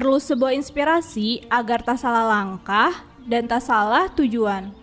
Perlu sebuah inspirasi agar tak salah langkah dan tak salah tujuan.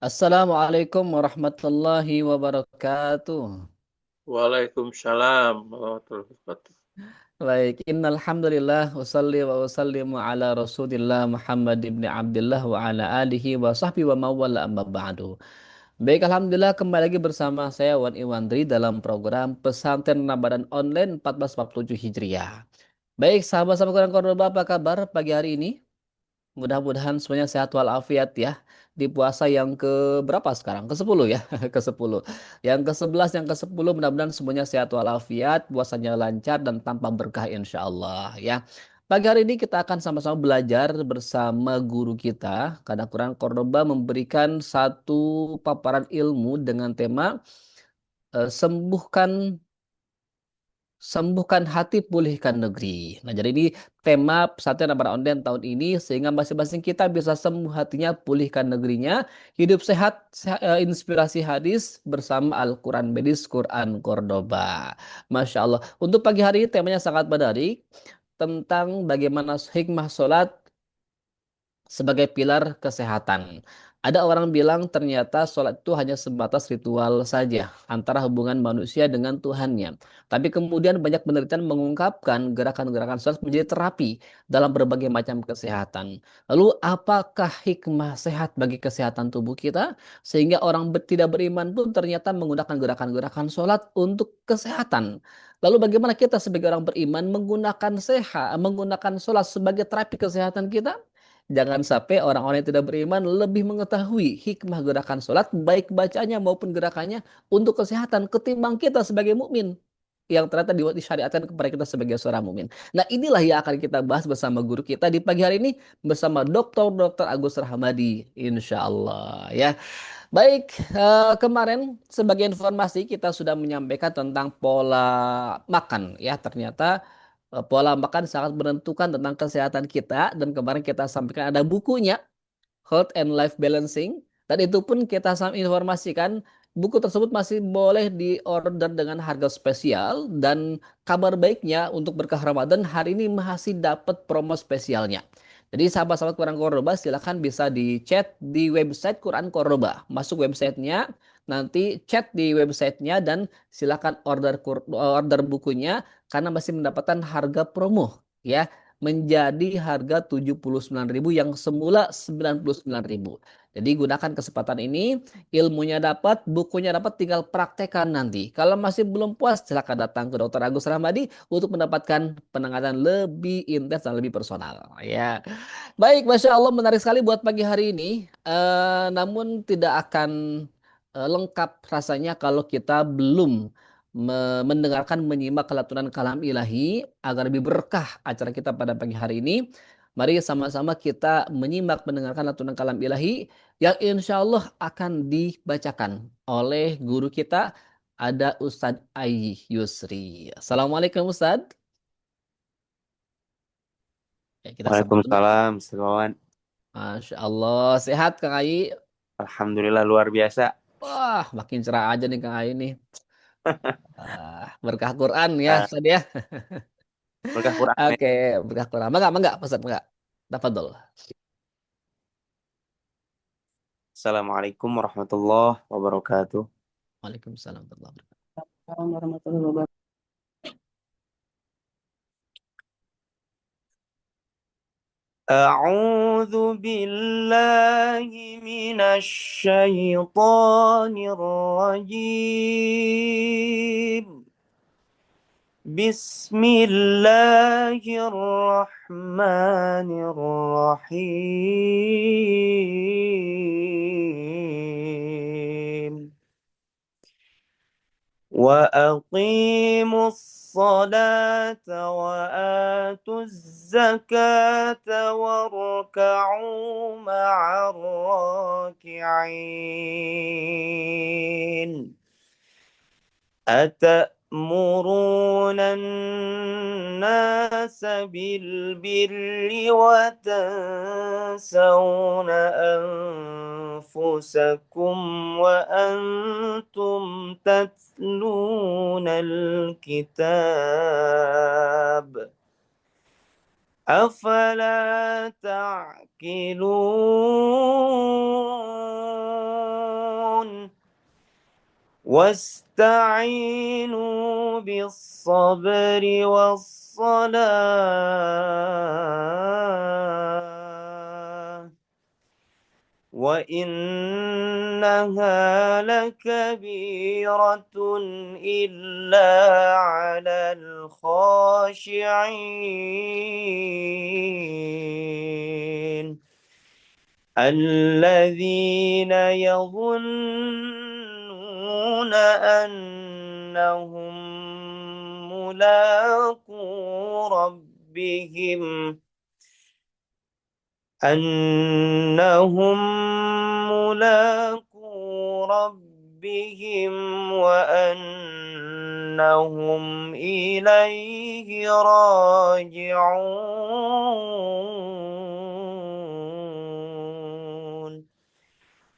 Assalamualaikum warahmatullahi wabarakatuh. Waalaikumsalam warahmatullahi wabarakatuh. Baik, innalhamdulillah usalli wa usallimu ala Rasulillah Muhammad ibn Abdullah wa ala alihi wa sahbihi wa mawala amma ba'du. Baik, alhamdulillah kembali lagi bersama saya Wan Iwandri dalam program Pesantren Ramadan Online 1447 Hijriah. Baik, sahabat-sahabat Quran Cordoba, apa kabar pagi hari ini? Mudah-mudahan semuanya sehat walafiat ya. Di puasa yang ke berapa sekarang? Ke-10 ya. Ke-10. Yang ke-11, yang ke-10 mudah-mudahan semuanya sehat walafiat, puasanya lancar dan tanpa berkah insya Allah ya. Pagi hari ini kita akan sama-sama belajar bersama guru kita. Kadang Quran Cordoba memberikan satu paparan ilmu dengan tema sembuhkan Sembuhkan hati, pulihkan negeri. Nah, jadi ini tema pesantren Ramadan Online tahun ini sehingga masing-masing kita bisa sembuh hatinya, pulihkan negerinya, hidup sehat, inspirasi hadis bersama Al-Quran Medis Quran Cordoba. Masya Allah. Untuk pagi hari ini temanya sangat menarik tentang bagaimana hikmah sholat sebagai pilar kesehatan. Ada orang bilang ternyata sholat itu hanya sebatas ritual saja antara hubungan manusia dengan Tuhannya. Tapi kemudian banyak penelitian mengungkapkan gerakan-gerakan sholat menjadi terapi dalam berbagai macam kesehatan. Lalu apakah hikmah sehat bagi kesehatan tubuh kita? Sehingga orang tidak beriman pun ternyata menggunakan gerakan-gerakan sholat untuk kesehatan. Lalu bagaimana kita sebagai orang beriman menggunakan sholat sebagai terapi kesehatan kita? Jangan sampai orang-orang yang tidak beriman lebih mengetahui hikmah gerakan sholat, baik bacanya maupun gerakannya untuk kesehatan ketimbang kita sebagai mukmin yang ternyata disyariatkan kepada kita sebagai seorang mukmin. Nah, inilah yang akan kita bahas bersama guru kita di pagi hari ini bersama Dr. Agus Rahmadi, insya Allah ya. Baik, kemarin sebagai informasi kita sudah menyampaikan tentang pola makan ya. Ternyata pola makan sangat menentukan tentang kesehatan kita dan kemarin kita sampaikan ada bukunya Health and Life Balancing. Dan itu pun kita informasikan buku tersebut masih boleh diorder dengan harga spesial dan kabar baiknya untuk berkah Ramadan hari ini masih dapat promo spesialnya. Jadi sahabat-sahabat Quran Cordoba silahkan bisa di chat di website Quran Cordoba. Masuk websitenya, nanti chat di websitenya dan silakan order bukunya karena masih mendapatkan harga promo ya menjadi harga 79.000 yang semula 99.000. Jadi gunakan kesempatan ini, ilmunya dapat, bukunya dapat, tinggal praktekkan nanti. Kalau masih belum puas, silakan datang ke Dr. Agus Rahmadi untuk mendapatkan penanganan lebih intens dan lebih personal. Ya, baik, Masya Allah menarik sekali buat pagi hari ini. Namun tidak akan lengkap rasanya kalau kita belum mendengarkan, menyimak kelantunan kalam ilahi agar lebih berkah acara kita pada pagi hari ini. Mari sama-sama kita menyimak, mendengarkan lantunan kalam ilahi yang insya Allah akan dibacakan oleh guru kita, ada Ustadz Ayi Yusri. Assalamualaikum Ustadz. Ya, kita sambut dulu. Waalaikumsalam, Sekawan. Masya Allah. Sehat Kang Ayi? Alhamdulillah luar biasa. Wah, makin cerah aja nih Kang Ayi nih. Berkah Quran ya Eh, Ustadz ya. Berkah Quran. Oke, berkah Quran. Mangga, mangga, Ustadz, mangga. Tafadhol. Assalamualaikum warahmatullahi wabarakatuh. Waalaikumsalam warahmatullahi wabarakatuh. Warahmatullahi wabarakatuh. أعوذ بالله من الشيطان الرجيم. بسم الله الرحمن الرحيم. وأقيموا الصلاة وآتوا الزكاة واركعوا مع الراكعين. أتأمرون الناس بالبر وتنسون أنفسكم وأنتم تتلون الكتاب أفلا تعقلون واستعينوا بالصبر والصلاة وإنها لكبيرة إلا على الخاشعين الذين يظنون أنهم ملاقو ربهم وأنهم إليه راجعون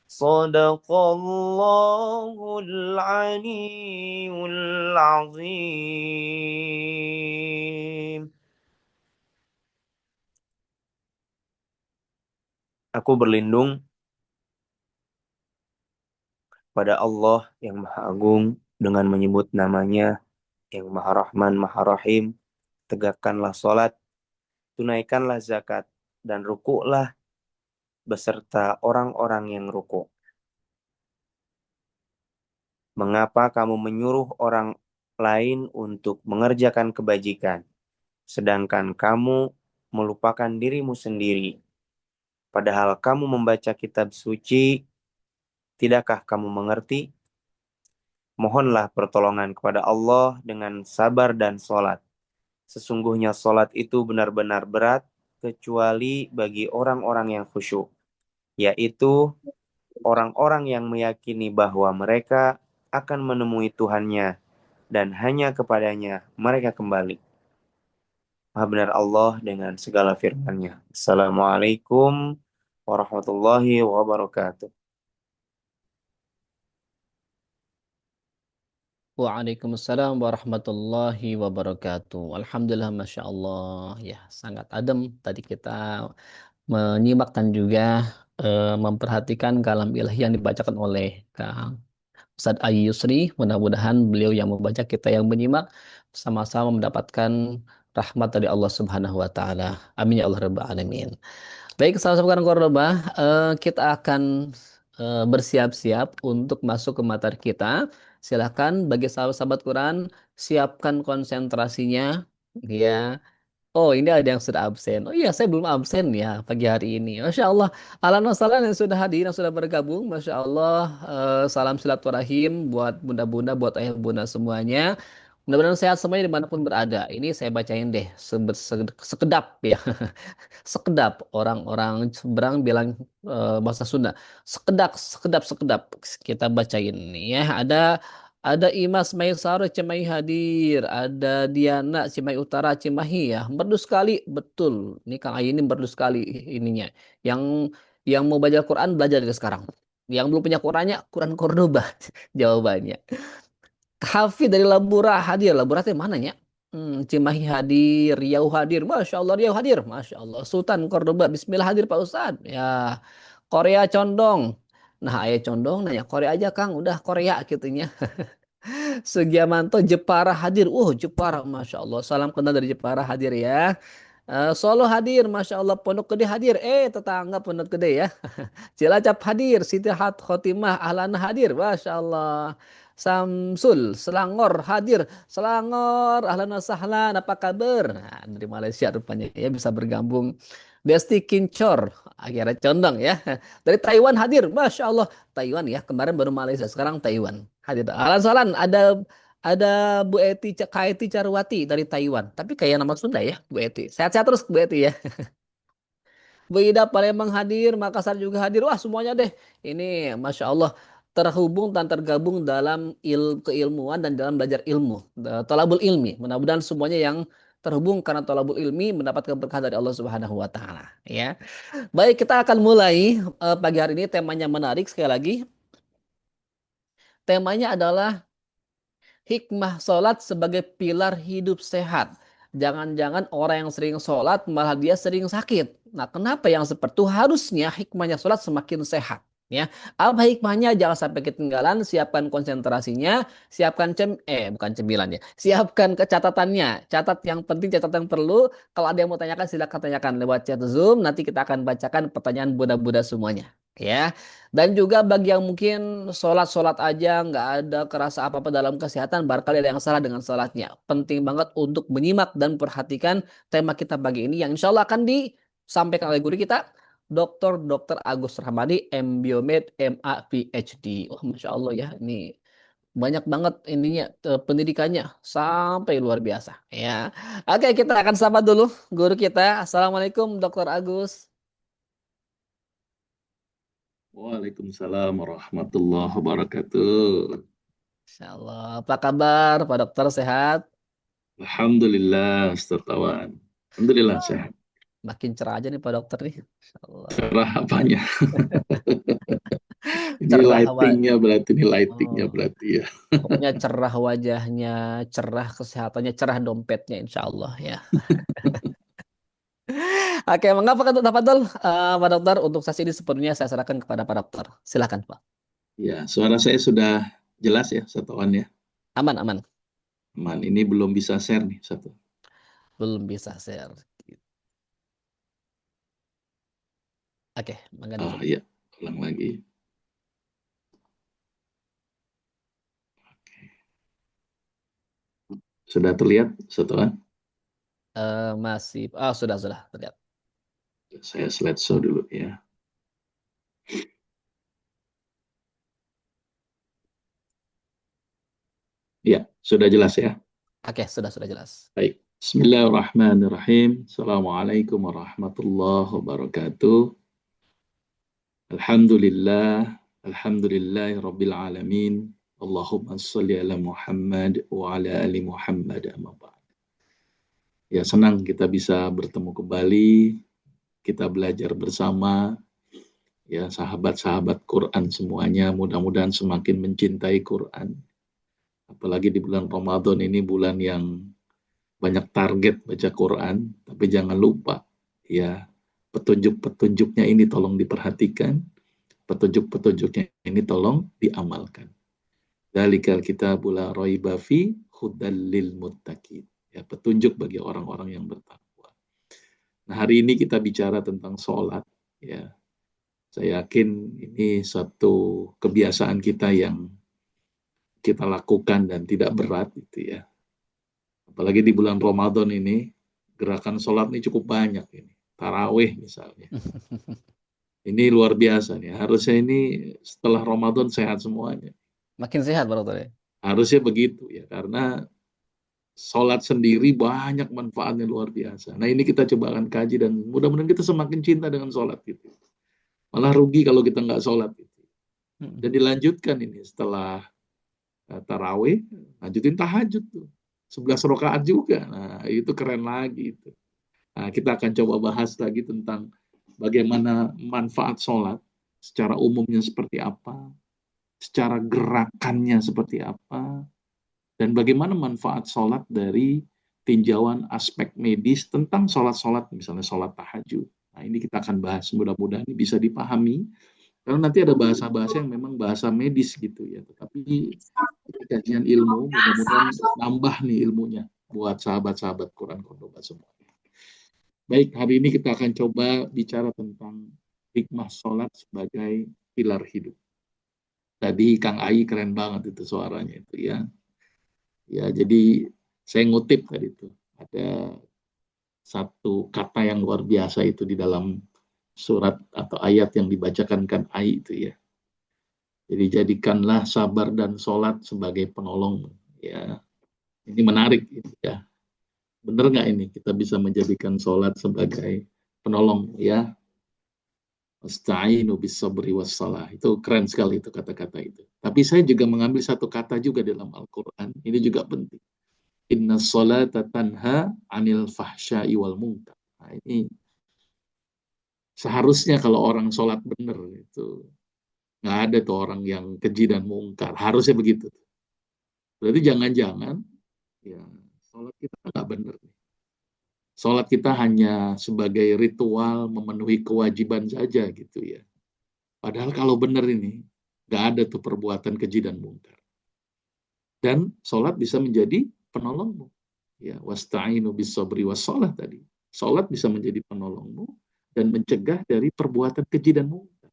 صدق الله العلي العظيم. Aku berlindung pada Allah yang Maha Agung dengan menyebut namanya yang Maha Rahman, Maha Rahim. Tegakkanlah sholat, tunaikanlah zakat, dan rukuklah beserta orang-orang yang rukuk. Mengapa kamu menyuruh orang lain untuk mengerjakan kebajikan, sedangkan kamu melupakan dirimu sendiri? Padahal kamu membaca kitab suci, tidakkah kamu mengerti? Mohonlah pertolongan kepada Allah dengan sabar dan sholat. Sesungguhnya sholat itu benar-benar berat, kecuali bagi orang-orang yang khusyuk, yaitu orang-orang yang meyakini bahwa mereka akan menemui Tuhannya dan hanya kepadanya mereka kembali. Maha benar Allah dengan segala firman-Nya. Assalamualaikum warahmatullahi wabarakatuh. Waalaikumsalam warahmatullahi wabarakatuh. Alhamdulillah, Masya Allah. Ya, sangat adem. Tadi kita menyimak dan juga memperhatikan kalam ilahi yang dibacakan oleh Kang Ustadz Ayu Yusri. Mudah-mudahan beliau yang membaca, kita yang menyimak, sama-sama mendapatkan rahmat dari Allah Subhanahu wa Ta'ala. Amin ya Allah Rabbal Alamin. Baik, sahabat Quran Cordoba, kita akan bersiap-siap untuk masuk ke materi kita. Silakan bagi sahabat-sahabat Quran, siapkan konsentrasinya, ya. Oh, ini ada yang sudah absen. Oh iya, saya belum absen ya pagi hari ini. Masya Allah. Ahlan wa sahlan yang sudah hadir, yang sudah bergabung. Masya Allah. Salam silaturahim buat bunda-bunda, buat ayah bunda semuanya. Mudah-mudahan sehat semuanya dimanapun berada. Ini saya bacain deh sekedap ya. Sekedap, orang-orang Seberang bilang bahasa Sunda. Sekedap. Kita bacain nih ya. Ada Imas Maisaro Cimahi hadir, ada Diana Cimahi Utara Cimahi ya. Merdu sekali, betul. Ini Kang Ayi ini merdu sekali ininya. Yang mau baca Quran belajar dari sekarang. Yang belum punya Qurannya, Quran Cordoba jawabannya. Hafid dari Labura hadir. Labura itu mana ya? Cimahi hadir, Riau hadir. Masya Allah, Riau hadir. Masya Allah. Sultan Cordoba, Bismillah hadir Pak Ustadz. Ya, Korea condong. Nah, ayah condong nanya Korea aja Kang. Udah Korea gitunya. Sugiamanto Jepara hadir. Jepara, Masya Allah. Salam kenal dari Jepara hadir ya. Solo hadir, Masya Allah. Pondok Gede hadir. Tetangga Pondok Gede ya. Cilacap hadir, Siti Khotimah Ahlana hadir, Masya Allah. Samsul, Selangor hadir, Selangor, ahlan wa sahlan, apa kabar? Nah, dari Malaysia rupanya ya bisa bergabung. Desti Kincor, akhirnya condong ya. Dari Taiwan hadir, Masya Allah. Taiwan ya, kemarin baru Malaysia, sekarang Taiwan. Hadir. Ahlan sahlan, ada Bu Eti, Kak Eti Carwati dari Taiwan. Tapi kayak nama Sunda ya, Bu Eti. Sehat-sehat terus Bu Eti ya. Bu Ida Palembang hadir, Makassar juga hadir. Wah, semuanya deh. Ini Masya Allah terhubung dan tergabung dalam keilmuan dan dalam belajar ilmu. Tolabul ilmi. Mudah-mudahan semuanya yang terhubung karena tolabul ilmi mendapatkan berkah dari Allah Subhanahu wa taala, ya. Baik, kita akan mulai pagi hari ini, temanya menarik sekali lagi. Temanya adalah hikmah sholat sebagai pilar hidup sehat. Jangan-jangan orang yang sering sholat malah dia sering sakit. Nah, kenapa yang seperti itu? Harusnya hikmahnya sholat semakin sehat. Ya, apa hikmahnya? Jangan sampai ketinggalan. Siapkan konsentrasinya, siapkan bukan cemilan ya. Siapkan kecatatannya. Catat yang penting, catat yang perlu. Kalau ada yang mau tanyakan, silakan tanyakan lewat chat Zoom. Nanti kita akan bacakan pertanyaan Buddha-Buddha semuanya. Ya, dan juga bagi yang mungkin sholat-sholat aja nggak ada kerasa apa-apa dalam kesehatan, barangkali ada yang salah dengan sholatnya. Penting banget untuk menyimak dan perhatikan tema kita pagi ini yang insya Allah akan disampaikan oleh guru kita, Dr. Agus Rahmadi, M. Biomed, MA, PhD. Oh, Masya Allah ya, ini banyak banget ininya pendidikannya sampai luar biasa. Ya, oke, kita akan sapa dulu guru kita. Assalamualaikum, Dr. Agus. Waalaikumsalam warahmatullahi wabarakatuh. Insya Allah. Apa kabar, Pak Dokter? Sehat? Alhamdulillah, Ustaz Tawan. Alhamdulillah sehat. Makin cerah aja nih Pak Dokter nih. Insya Allah. Cerah apanya? Ini Cerah lightingnya berarti, ini lightingnya Oh, berarti ya. pokoknya cerah wajahnya, cerah kesehatannya, cerah dompetnya, Insya Allah ya. Oke, mengapa kata Tafadol, Pak Dokter? Untuk sesi ini sepenuhnya saya serahkan kepada Pak Dokter. Silakan Pak. Ya, suara saya sudah jelas ya, Ustaz Tawan ya. Aman, aman. Aman, ini belum bisa share nih satu. Belum bisa share. Oke, mangga Oh dulu. iya, ulang lagi. Sudah terlihat, Ustaz Tawan? Masih, sudah terlihat. Saya slideshow dulu ya. Ya, sudah jelas ya. Oke, sudah jelas. Baik. Bismillahirrahmanirrahim. Assalamualaikum warahmatullahi wabarakatuh. Alhamdulillah. Alhamdulillahi rabbil alamin. Allahumma sholli ala Muhammad wa ala ali Muhammad amma ba'd. Ya, senang kita bisa bertemu kembali, kita belajar bersama, ya sahabat-sahabat Quran semuanya, mudah-mudahan semakin mencintai Quran. Apalagi di bulan Ramadan ini, bulan yang banyak target baca Quran, tapi jangan lupa, ya petunjuk-petunjuknya ini tolong diperhatikan, petunjuk-petunjuknya ini tolong diamalkan. Dzalikal kitabul la raiba fi hudal lil muttaqin. Ya, petunjuk bagi orang-orang yang bertakwa. Nah, hari ini kita bicara tentang sholat. Ya, saya yakin ini satu kebiasaan kita yang kita lakukan dan tidak berat, gitu ya. Apalagi di bulan Ramadan ini, gerakan sholat ini cukup banyak ini. Tarawih misalnya. Ini luar biasa nih. Harusnya ini setelah Ramadan sehat semuanya. Makin sehat Pak Dokter ya. Harusnya begitu ya, karena sholat sendiri banyak manfaatnya luar biasa. Nah, ini kita coba akan kaji dan mudah-mudahan kita semakin cinta dengan sholat gitu. Malah rugi kalau kita nggak sholat gitu. Dan dilanjutkan ini setelah tarawih, lanjutin tahajud tuh. 11 rakaat juga. Nah, itu keren lagi itu. Nah, kita akan coba bahas lagi tentang bagaimana manfaat sholat secara umumnya seperti apa, secara gerakannya seperti apa, dan bagaimana manfaat sholat dari tinjauan aspek medis tentang sholat-sholat, misalnya sholat tahajud. Nah, ini kita akan bahas, mudah-mudahan ini bisa dipahami, karena nanti ada bahasa-bahasa yang memang bahasa medis gitu ya, tetapi kajian ilmu, mudah-mudahan nambah nih ilmunya buat sahabat-sahabat Quran Cordoba semua. Baik, hari ini kita akan coba bicara tentang hikmah sholat sebagai pilar hidup. Tadi Kang Ai keren banget itu suaranya itu ya. Ya, jadi saya ngutip tadi itu. Ada satu kata yang luar biasa itu di dalam surat atau ayat yang dibacakan Kang Ai itu ya. Jadi jadikanlah sabar dan sholat sebagai penolongmu. Ya, ini menarik gitu ya. Benar nggak ini kita bisa menjadikan sholat sebagai penolong ya? Asta'inu bis-sabri was-salah. Itu keren sekali itu kata-kata itu. Tapi saya juga mengambil satu kata juga dalam Al-Quran. Ini juga penting. Inna sholata tanha anil fahsya'i wal munkar. Nah, ini seharusnya kalau orang sholat benar itu nggak ada tuh orang yang keji dan mungkar. Harusnya begitu. Berarti jangan-jangan ya sholat kita nggak benar. Sholat kita hanya sebagai ritual memenuhi kewajiban saja gitu ya. Padahal kalau benar ini nggak ada tuh perbuatan keji dan mungkar. Dan sholat bisa menjadi penolongmu. Ya, wasta'inu bis-sabri was-shalah tadi. Sholat bisa menjadi penolongmu dan mencegah dari perbuatan keji dan mungkar.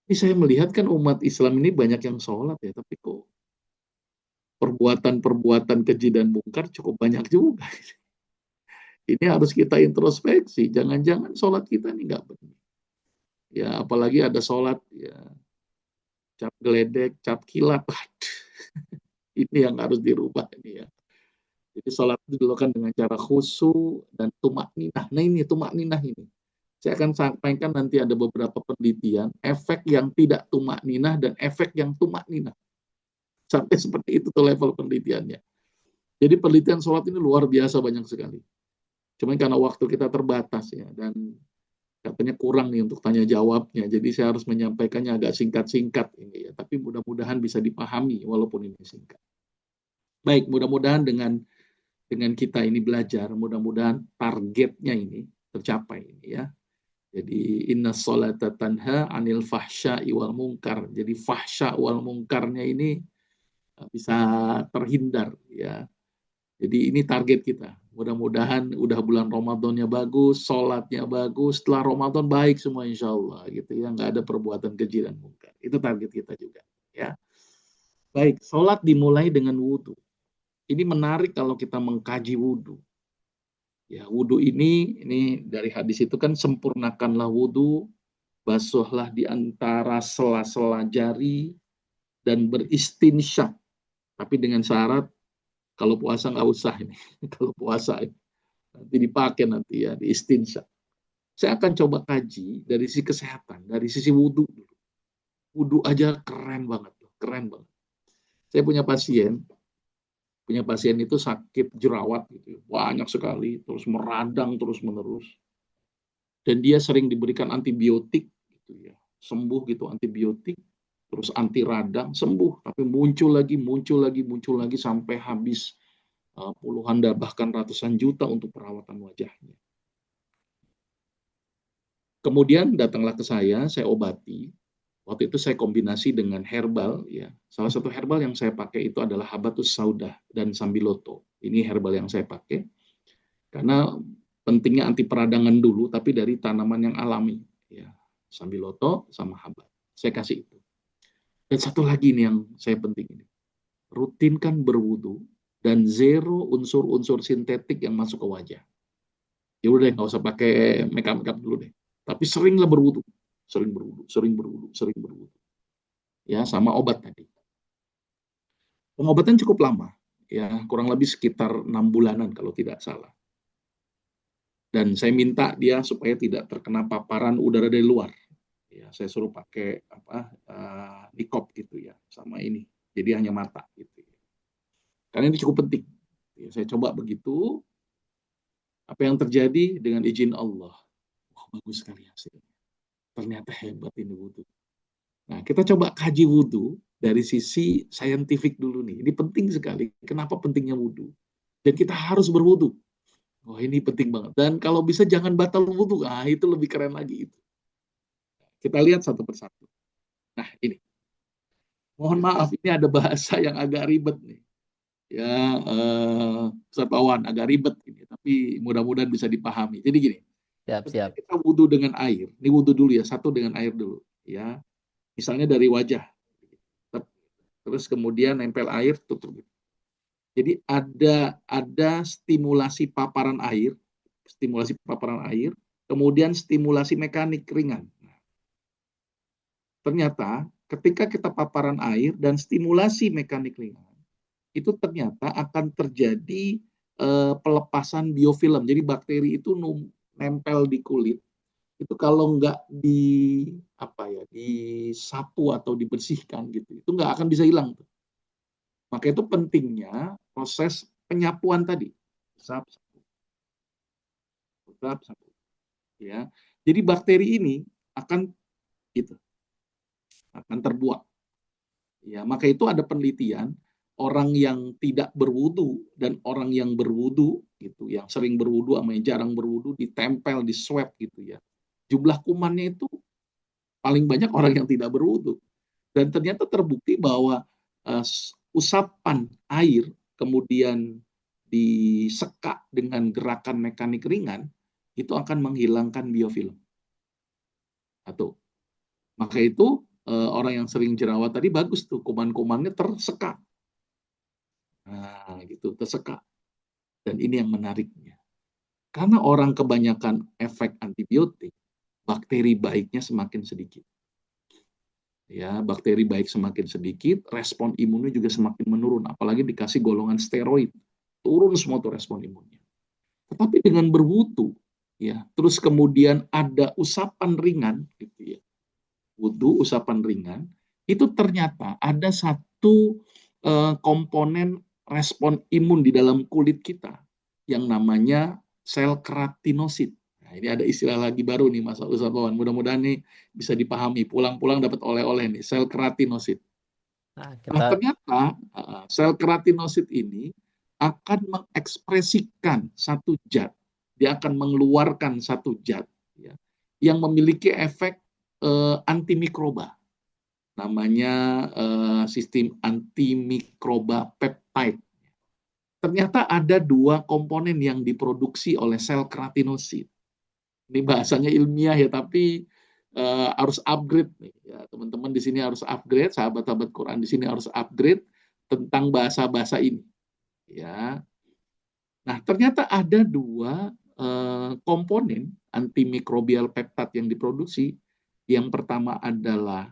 Ini saya melihat kan umat Islam ini banyak yang sholat ya, tapi kok perbuatan-perbuatan keji dan mungkar cukup banyak juga. Ini harus kita introspeksi. Jangan-jangan sholat kita ini nggak benar. Ya, apalagi ada sholat ya cap geledek, cap kilat. Ini yang harus dirubah ini ya. Jadi sholat itu dilakukan dengan cara khusyuk dan tumak ninah. Nah ini tumak ninah ini. Saya akan sampaikan nanti ada beberapa penelitian, efek yang tidak tumak ninah dan efek yang tumak ninah. Sampai seperti itu tuh level penelitiannya. Jadi penelitian sholat ini luar biasa banyak sekali. Cuma karena waktu kita terbatas ya, dan katanya kurang nih untuk tanya jawabnya. Jadi saya harus menyampaikannya agak singkat-singkat ini ya. Tapi mudah-mudahan bisa dipahami walaupun ini singkat. Baik, mudah-mudahan dengan kita ini belajar, mudah-mudahan targetnya ini tercapai ini ya. Jadi inna sholata tanha anil fahsya'i wal munkar. Jadi fahsya wal munkarnya ini bisa terhindar ya. Jadi ini target kita. Mudah-mudahan udah bulan Ramadannya bagus, sholatnya bagus, setelah Ramadan baik semua insya Allah gitu ya. Nggak ada perbuatan keji dan munkar. Itu target kita juga ya. Baik, sholat dimulai dengan wudhu. Ini menarik kalau kita mengkaji wudhu. Ya, wudhu ini dari hadis itu kan sempurnakanlah wudhu, basuhlah di antara sela-sela jari dan beristinsyak Tapi dengan syarat kalau puasa nggak usah ini. Kalau puasa ini nanti dipakai nanti ya di istinsya. Saya akan coba kaji dari sisi kesehatan, dari sisi wudhu dulu. Wudhu aja keren banget, keren banget. Saya punya pasien itu sakit jerawat gitu, banyak sekali, terus meradang terus menerus, dan dia sering diberikan antibiotik gitu ya, sembuh gitu antibiotik, terus anti radang sembuh, tapi muncul lagi sampai habis puluhan bahkan ratusan juta untuk perawatan wajahnya. Kemudian datanglah ke saya obati. Waktu itu saya kombinasi dengan herbal, ya. Salah satu herbal yang saya pakai itu adalah habatus sauda dan sambiloto. Ini herbal yang saya pakai karena pentingnya anti peradangan dulu, tapi dari tanaman yang alami, ya. Sambiloto sama habat. Saya kasih itu. Dan satu lagi nih yang saya penting ini, rutinkan berwudu dan zero unsur-unsur sintetik yang masuk ke wajah. Ya udah deh, nggak usah pakai makeup dulu deh. Tapi seringlah berwudu, sering berwudu. Ya, sama obat tadi. Pengobatan cukup lama, ya kurang lebih sekitar 6 bulanan kalau tidak salah. Dan saya minta dia supaya tidak terkena paparan udara dari luar. Ya, saya suruh pakai nikop gitu ya, sama ini. Jadi hanya mata gitu. Karena ini cukup penting. Ya, saya coba begitu. Apa yang terjadi dengan izin Allah? Wah, bagus sekali hasilnya. Ternyata hebat ini wudhu. Nah, kita coba kaji wudhu dari sisi saintifik dulu nih. Ini penting sekali. Kenapa pentingnya wudhu? Dan kita harus berwudhu. Wah, ini penting banget. Dan kalau bisa jangan batal wudhu. Ah, itu lebih keren lagi itu. Kita lihat satu persatu. Nah, ini. Mohon maaf, ini ada bahasa yang agak ribet nih. Ya, Ustaz agak ribet ini. Tapi mudah-mudahan bisa dipahami. Jadi gini. Siap. Kita wudhu dengan air. Ini wudhu dulu ya. Satu dengan air dulu. Ya. Misalnya dari wajah. Terus kemudian nempel air, tutup. Jadi ada stimulasi paparan air, kemudian stimulasi mekanik ringan. Ternyata ketika kita paparan air dan stimulasi mekanik ringan, itu ternyata akan terjadi pelepasan biofilm. Jadi bakteri itu nempel di kulit. Itu kalau nggak disapu atau dibersihkan gitu, itu nggak akan bisa hilang. Maka itu pentingnya proses penyapuan tadi. Sapu. Ya. Jadi bakteri ini akan terbuang. Ya, maka itu ada penelitian orang yang tidak berwudu dan orang yang berwudu gitu, yang sering berwudu sama yang jarang berwudu ditempel di swab gitu ya. Jumlah kumannya itu paling banyak orang yang tidak berwudu. Dan ternyata terbukti bahwa usapan air kemudian disekak dengan gerakan mekanik ringan itu akan menghilangkan biofilm. Maka itu orang yang sering jerawat tadi bagus tuh, kuman-kumannya tersekak. Nah, gitu, tersekak. Dan ini yang menariknya. Karena orang kebanyakan efek antibiotik, bakteri baiknya semakin sedikit. Ya, bakteri baik semakin sedikit, respon imunnya juga semakin menurun, apalagi dikasih golongan steroid. Turun semua tuh respon imunnya. Tetapi dengan berwudu, ya, terus kemudian ada usapan ringan gitu ya. Wudu, usapan ringan, itu ternyata ada satu komponen respon imun di dalam kulit kita yang namanya sel keratinosit. Nah, ini ada istilah lagi baru nih Mas Ustaz Wawan. Mudah-mudahan nih bisa dipahami. Pulang-pulang dapat oleh-oleh nih, sel keratinosit. Nah, ternyata sel keratinosit ini akan mengekspresikan satu zat. Dia akan mengeluarkan satu zat ya, yang memiliki efek antimikroba. Namanya sistem antimikroba peptide. Ternyata ada dua komponen yang diproduksi oleh sel keratinosit. Ini bahasanya ilmiah ya, tapi harus upgrade nih. Ya, teman-teman di sini harus upgrade, sahabat-sahabat Quran di sini harus upgrade tentang bahasa-bahasa ini. Ya. Nah, ternyata ada dua komponen antimikrobial peptide yang diproduksi. Yang pertama adalah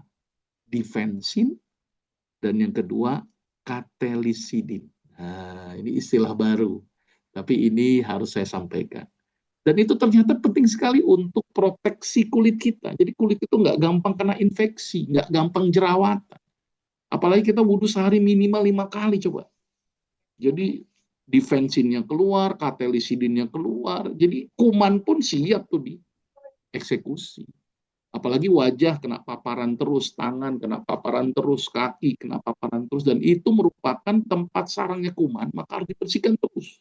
defensin dan yang kedua katelisidin. Nah, ini istilah baru, tapi ini harus saya sampaikan. Dan itu ternyata penting sekali untuk proteksi kulit kita. Jadi kulit itu nggak gampang kena infeksi, nggak gampang jerawatan. Apalagi kita wudhu sehari minimal 5 kali coba. Jadi difensinnya keluar, katelisidinnya keluar. Jadi kuman pun siap tuh dieksekusi. Apalagi wajah kena paparan terus, tangan kena paparan terus, kaki kena paparan terus. Dan itu merupakan tempat sarangnya kuman, maka harus dibersihkan terus.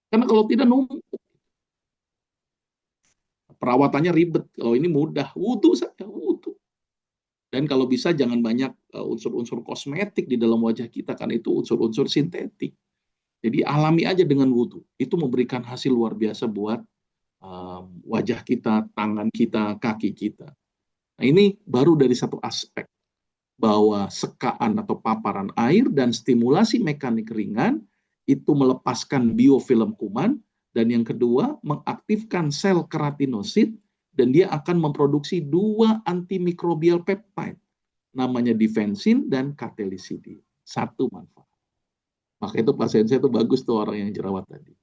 Karena kalau tidak numpuk. Perawatannya ribet. Kalau ini mudah, wudhu saja, wudhu. Dan kalau bisa jangan banyak unsur-unsur kosmetik di dalam wajah kita, kan itu unsur-unsur sintetik. Jadi alami aja dengan wudhu. Itu memberikan hasil luar biasa buat wajah kita, tangan kita, kaki kita. Nah, ini baru dari satu aspek, bahwa sekaan atau paparan air dan stimulasi mekanik ringan itu melepaskan biofilm kuman, dan yang kedua mengaktifkan sel keratinosit, dan dia akan memproduksi 2 antimikrobial peptide, namanya difensin dan katelisidin. 1 manfaat. Maka itu pasien saya itu bagus tuh orang yang jerawat tadi.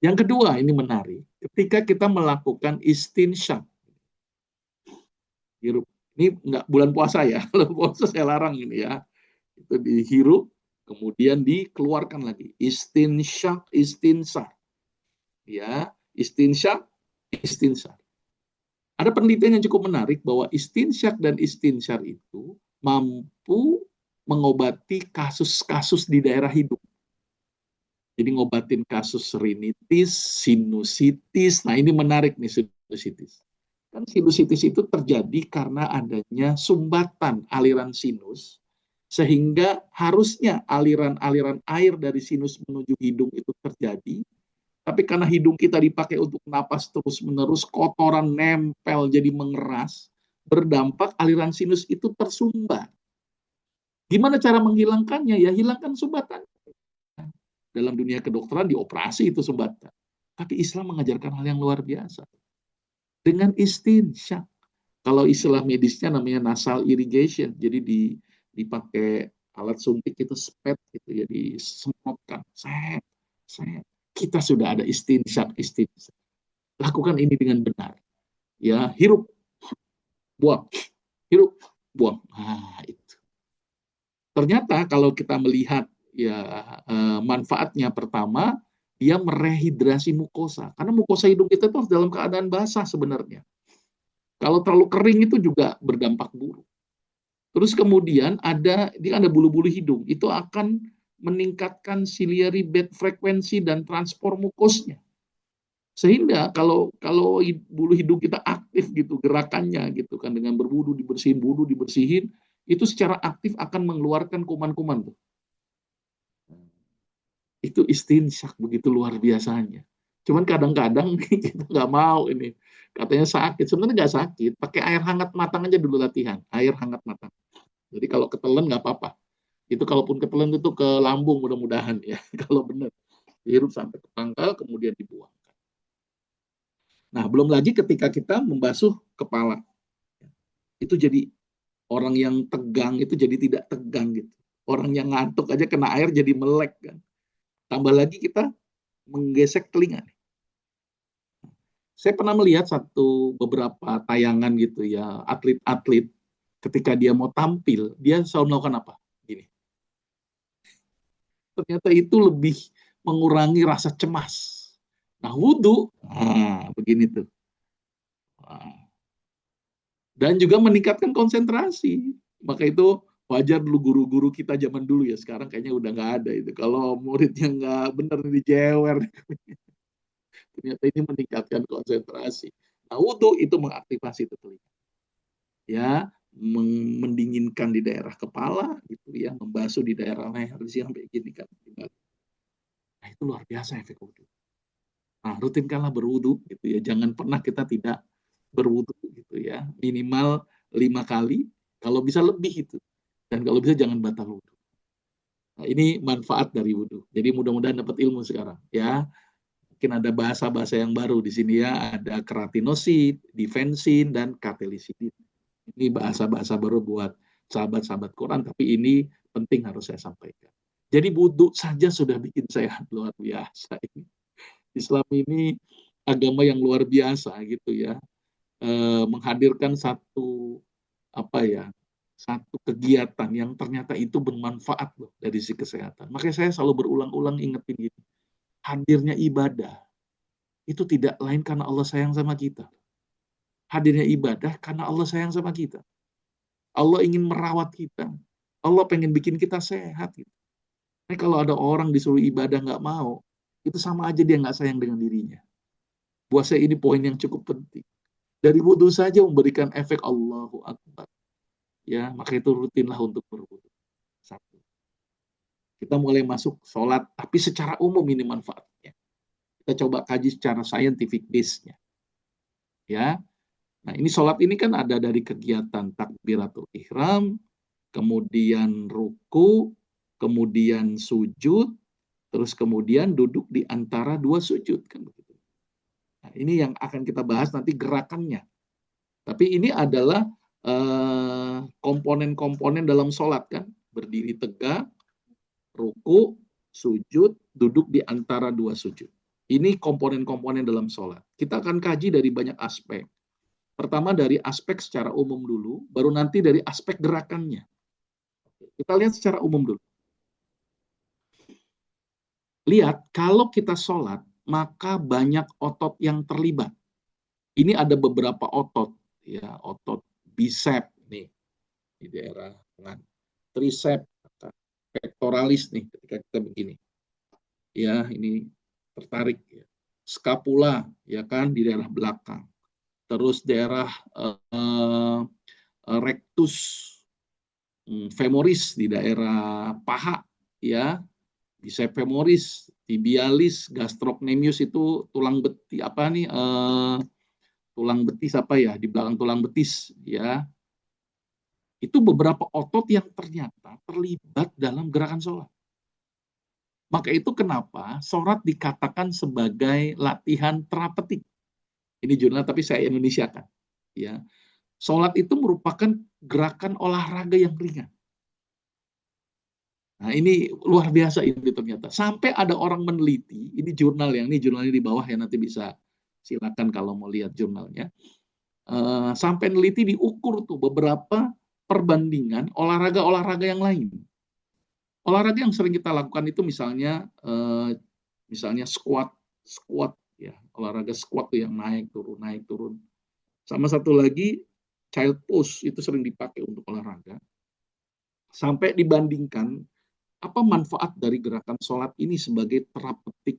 Yang kedua, ini menarik, ketika kita melakukan istinsyaq. Hirup. Ini nggak bulan puasa ya, kalau puasa saya larang ini ya. Itu dihirup, kemudian dikeluarkan lagi. Istinsyaq, istinsar. Ya, istinsyaq, istinsar. Ada penelitian yang cukup menarik bahwa istinsyaq dan istinsar itu mampu mengobati kasus-kasus di daerah hidung. Jadi ngobatin kasus rinitis, sinusitis. Nah, ini menarik nih, sinusitis. Kan sinusitis itu terjadi karena adanya sumbatan aliran sinus, sehingga harusnya aliran-aliran air dari sinus menuju hidung itu terjadi, tapi karena hidung kita dipakai untuk napas terus-menerus, kotoran nempel jadi mengeras, berdampak aliran sinus itu tersumbat. Gimana cara menghilangkannya? Ya hilangkan sumbatan. Dalam dunia kedokteran dioperasi itu sumbatan. Tapi Islam mengajarkan hal yang luar biasa. Dengan istinsyaq. Kalau istilah medisnya namanya nasal irrigation. Jadi dipakai alat suntik itu spet gitu ya, disemprotkan. Set. Kita sudah ada istinsyaq. Lakukan ini dengan benar. Ya, hirup, buang. Hirup, buang. Nah, itu. Ternyata kalau kita melihat ya manfaatnya, pertama, dia merehidrasi mukosa. Karena mukosa hidung kita itu dalam keadaan basah sebenarnya. Kalau terlalu kering itu juga berdampak buruk. Terus kemudian dia ada bulu-bulu hidung. Itu akan meningkatkan ciliary bed frekuensi dan transport mukosnya. Sehingga kalau bulu hidung kita aktif gitu, gerakannya gitu kan, dengan berwudu dibersihin, itu secara aktif akan mengeluarkan kuman-kuman tuh. Itu istinsyaq, begitu luar biasanya. Cuman kadang-kadang kita nggak mau ini. Katanya sakit. Sebenarnya nggak sakit. Pakai air hangat matang aja dulu latihan. Air hangat matang. Jadi kalau ketelan nggak apa-apa. Itu kalaupun ketelan itu ke lambung mudah-mudahan ya. Kalau benar. Dihirup sampai ke pangkal, kemudian dibuangkan. Nah, belum lagi ketika kita membasuh kepala. Itu jadi orang yang tegang itu jadi tidak tegang gitu. Orang yang ngantuk aja kena air jadi melek kan. Tambah lagi kita menggesek telinga. Saya pernah melihat beberapa tayangan gitu ya, atlet-atlet ketika dia mau tampil, dia selalu melakukan apa? Gini. Ternyata itu lebih mengurangi rasa cemas. Nah, wudhu, begini tuh. Dan juga meningkatkan konsentrasi. Maka itu wajar dulu guru-guru kita zaman dulu ya, sekarang kayaknya udah nggak ada itu. Kalau muridnya nggak bener dijewer, ternyata ini meningkatkan konsentrasi. Nah, wudhu itu mengaktifasi itu telinga. Ya, mendinginkan di daerah kepala, gitu ya, membasuh di daerah leher, sampai gini kan. Nah, itu luar biasa efek wudhu. Nah, rutinkanlah berwudhu, gitu ya. Jangan pernah kita tidak berwudhu, gitu ya. Minimal 5 kali, kalau bisa lebih itu. Dan kalau bisa jangan batal wudhu. Nah, ini manfaat dari wudhu. Jadi mudah-mudahan dapat ilmu sekarang. Ya, mungkin ada bahasa-bahasa yang baru di sini ya. Ada keratinosit, difensin, dan katelisidin. Ini bahasa-bahasa baru buat sahabat-sahabat Quran. Tapi ini penting harus saya sampaikan. Jadi wudhu saja sudah bikin sehat, luar biasa ini. Islam ini agama yang luar biasa gitu ya. Menghadirkan satu kegiatan yang ternyata itu bermanfaat loh dari sisi kesehatan. Makanya saya selalu berulang-ulang ingetin gini. Hadirnya ibadah itu tidak lain karena Allah sayang sama kita. Hadirnya ibadah karena Allah sayang sama kita. Allah ingin merawat kita. Allah pengen bikin kita sehat gitu. Nah, kalau ada orang disuruh ibadah nggak mau, itu sama aja dia nggak sayang dengan dirinya. Buat saya ini poin yang cukup penting. Dari wudhu saja memberikan efek Allahu Akbar. Ya, maka itu rutinlah untuk berwudhu. Satu. Kita mulai masuk sholat, tapi secara umum ini manfaatnya. Kita coba kaji secara scientific base-nya. Ya. Nah, ini sholat ini kan ada dari kegiatan takbiratul ihram, kemudian ruku, kemudian sujud, terus kemudian duduk di antara dua sujud kan begitu. Nah, ini yang akan kita bahas nanti gerakannya. Tapi ini adalah komponen-komponen dalam sholat kan, berdiri tegak, ruku, sujud, duduk di antara dua sujud. Ini komponen-komponen dalam sholat. Kita akan kaji dari banyak aspek. Pertama dari aspek secara umum dulu, baru nanti dari aspek gerakannya. Kita lihat secara umum dulu. Lihat, kalau kita sholat, maka banyak otot yang terlibat. Ini ada beberapa otot, ya, otot bicep nih di daerah lengan, tricep, pectoralis nih ketika kita begini. Ya, ini tertarik ya. Scapula ya kan di daerah belakang. Terus daerah rectus femoris di daerah paha ya. Bicep femoris, tibialis, gastrocnemius itu tulang betis tulang betis di belakang tulang betis ya. Itu beberapa otot yang ternyata terlibat dalam gerakan sholat. Maka itu kenapa sholat dikatakan sebagai latihan terapeutik. Ini jurnal tapi saya Indonesiakan. Ya. Sholat itu merupakan gerakan olahraga yang ringan. Nah, ini luar biasa ini ternyata. Sampai ada orang meneliti, ini jurnalnya di bawah ya, nanti bisa silakan kalau mau lihat jurnalnya. Sampai meneliti diukur tuh beberapa perbandingan olahraga-olahraga yang lain. Olahraga yang sering kita lakukan itu misalnya squat ya, olahraga squat tuh yang naik turun. Sama satu lagi child pose itu sering dipakai untuk olahraga. Sampai dibandingkan apa manfaat dari gerakan sholat ini sebagai terapeutik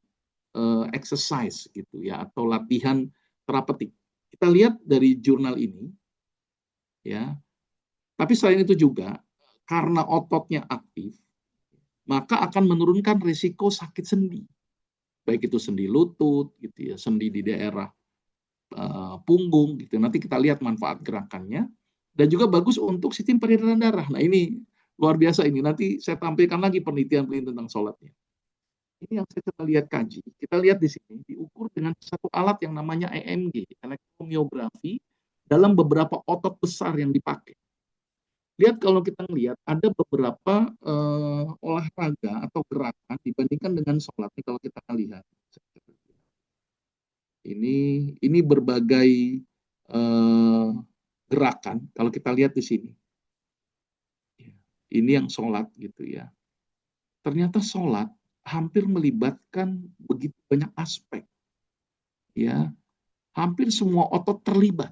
exercise gitu ya, atau latihan terapeutik. Kita lihat dari jurnal ini ya. Tapi selain itu juga karena ototnya aktif, maka akan menurunkan risiko sakit sendi. Baik itu sendi lutut gitu ya, sendi di daerah punggung gitu. Nanti kita lihat manfaat gerakannya, dan juga bagus untuk sistem peredaran darah. Nah, ini luar biasa ini. Nanti saya tampilkan lagi penelitian-penelitian tentang sholatnya. Ini yang saya coba lihat kaji. Kita lihat di sini diukur dengan satu alat yang namanya EMG, elektromiografi, dalam beberapa otot besar yang dipakai. Lihat kalau kita lihat ada beberapa olahraga atau gerakan dibandingkan dengan sholat. Ini kalau kita lihat. Ini berbagai gerakan. Kalau kita lihat di sini. Ini yang sholat gitu ya. Ternyata sholat hampir melibatkan begitu banyak aspek. Ya, hampir semua otot terlibat.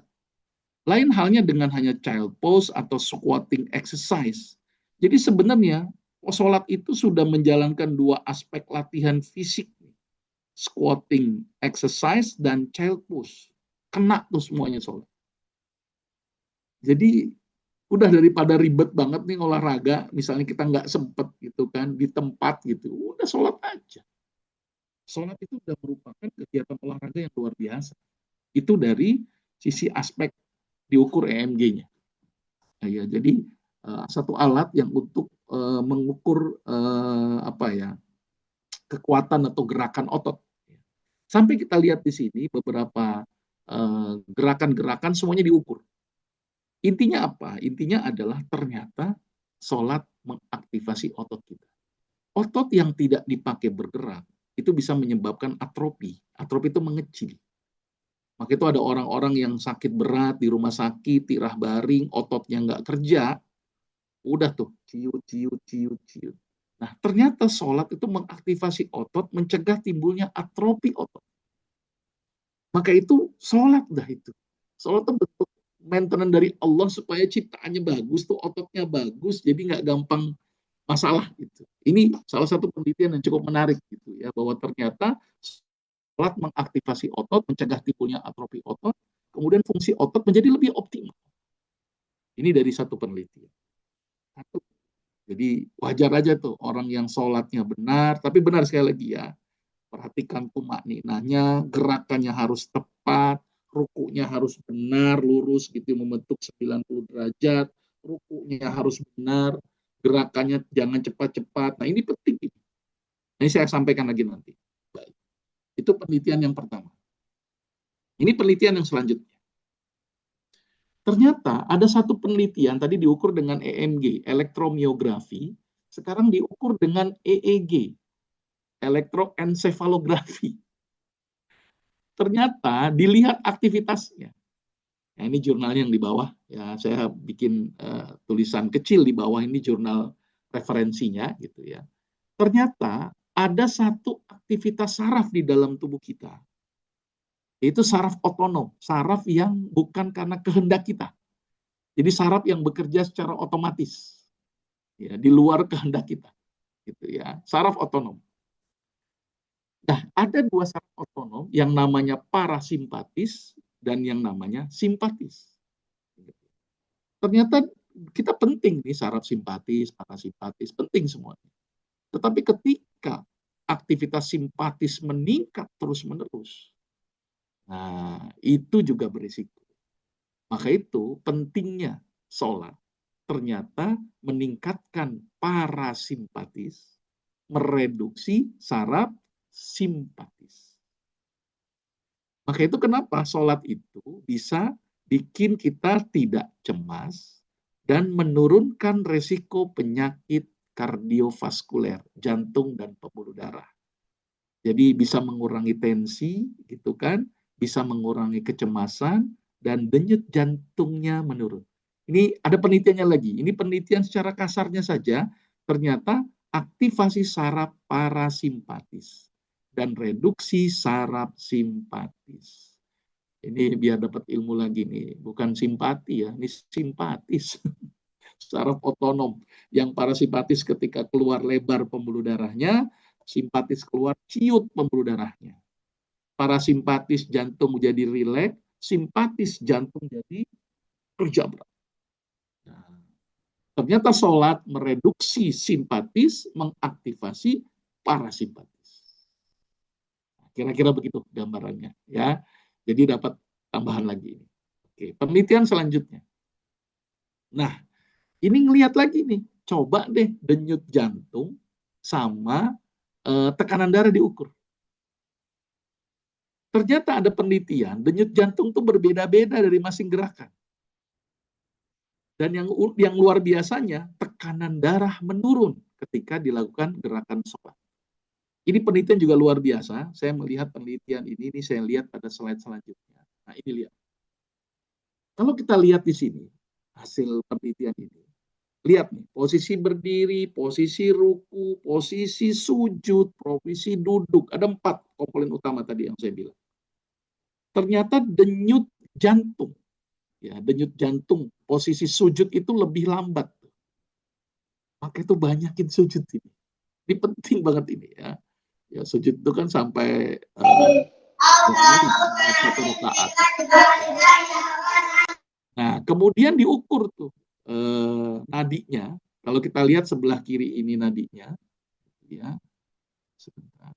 Lain halnya dengan hanya child pose atau squatting exercise. Jadi sebenarnya sholat itu sudah menjalankan dua aspek latihan fisik. Squatting exercise dan child pose. Kena tuh semuanya sholat. Jadi udah daripada ribet banget nih olahraga, misalnya kita nggak sempet gitu kan, di tempat gitu, udah sholat aja. Sholat itu udah merupakan kegiatan olahraga yang luar biasa. Itu dari sisi aspek diukur EMG-nya. Nah, ya, jadi satu alat yang untuk mengukur kekuatan atau gerakan otot. Sampai kita lihat di sini beberapa gerakan-gerakan semuanya diukur. Intinya apa? Intinya adalah ternyata sholat mengaktifasi otot kita. Otot yang tidak dipakai bergerak itu bisa menyebabkan atrofi. Atrofi itu mengecil. Maka itu ada orang-orang yang sakit berat di rumah sakit, tirah baring, ototnya nggak kerja, udah tuh ciut, ciut, ciut, ciut. Nah, ternyata sholat itu mengaktifasi otot, mencegah timbulnya atrofi otot. Maka itu sholat dah itu. Sholat itu bentuk maintenance dari Allah supaya ciptaannya bagus, tuh ototnya bagus, jadi nggak gampang masalah gitu. Ini salah satu penelitian yang cukup menarik gitu ya, bahwa ternyata sholat mengaktifasi otot, mencegah timbulnya atrofi otot, kemudian fungsi otot menjadi lebih optimal. Ini dari satu penelitian. Satu. Jadi wajar aja tuh orang yang sholatnya benar, tapi benar sekali lagi ya, perhatikan tumakninahnya, gerakannya harus tepat, rukunya harus benar, lurus gitu, membentuk 90 derajat, rukunya harus benar, gerakannya jangan cepat-cepat. Nah ini penting. Ini saya sampaikan lagi nanti. Baik. Itu penelitian yang pertama. Ini penelitian yang selanjutnya. Ternyata ada satu penelitian tadi diukur dengan EMG, elektromiografi, sekarang diukur dengan EEG, elektroencephalografi. Ternyata dilihat aktivitasnya. Nah, ini jurnalnya yang di bawah. Ya, saya bikin tulisan kecil di bawah, ini jurnal referensinya gitu ya. Ternyata ada satu aktivitas saraf di dalam tubuh kita. Yaitu saraf otonom, saraf yang bukan karena kehendak kita. Jadi saraf yang bekerja secara otomatis. Ya, di luar kehendak kita. Gitu ya. Saraf otonom. Nah, ada dua saraf otonom yang namanya parasimpatis dan yang namanya simpatis. Ternyata kita penting nih saraf simpatis, parasimpatis, penting semuanya. Tetapi ketika aktivitas simpatis meningkat terus-menerus, nah itu juga berisiko. Maka itu pentingnya sholat ternyata meningkatkan parasimpatis, mereduksi saraf simpatis. Maka itu kenapa sholat itu bisa bikin kita tidak cemas dan menurunkan resiko penyakit kardiovaskuler, jantung dan pembuluh darah. Jadi bisa mengurangi tensi, gitu kan, bisa mengurangi kecemasan, dan denyut jantungnya menurun. Ini ada penelitiannya lagi. Ini penelitian secara kasarnya saja, ternyata aktivasi saraf parasimpatis dan reduksi saraf simpatis. Ini biar dapat ilmu lagi nih, bukan simpati ya, ini simpatis. Saraf otonom. Yang parasimpatis ketika keluar lebar pembuluh darahnya, simpatis keluar ciut pembuluh darahnya. Parasimpatis jantung jadi rileks, simpatis jantung jadi kerja berat. Nah, ternyata sholat mereduksi simpatis, mengaktifasi parasimpatis. Kira-kira begitu gambarannya, ya. Jadi dapat tambahan lagi ini. Oke, penelitian selanjutnya. Nah, ini ngelihat lagi nih, coba deh denyut jantung sama tekanan darah diukur. Ternyata ada penelitian, denyut jantung itu berbeda-beda dari masing gerakan. Dan yang luar biasanya, tekanan darah menurun ketika dilakukan gerakan sholat. Ini penelitian juga luar biasa. Saya melihat penelitian ini saya lihat pada slide selanjutnya. Nah, ini lihat. Kalau kita lihat di sini, hasil penelitian ini, lihat nih, posisi berdiri, posisi ruku, posisi sujud, posisi duduk. Ada 4 komponen utama tadi yang saya bilang. Ternyata denyut jantung, ya denyut jantung, posisi sujud itu lebih lambat. Maka itu banyakin sujud ini. Ini penting banget ini ya. Ya sujud itu kan sampai 1 rakaat. Nah, kemudian diukur tuh nadinya. Kalau kita lihat sebelah kiri ini nadinya, ya, sebentar.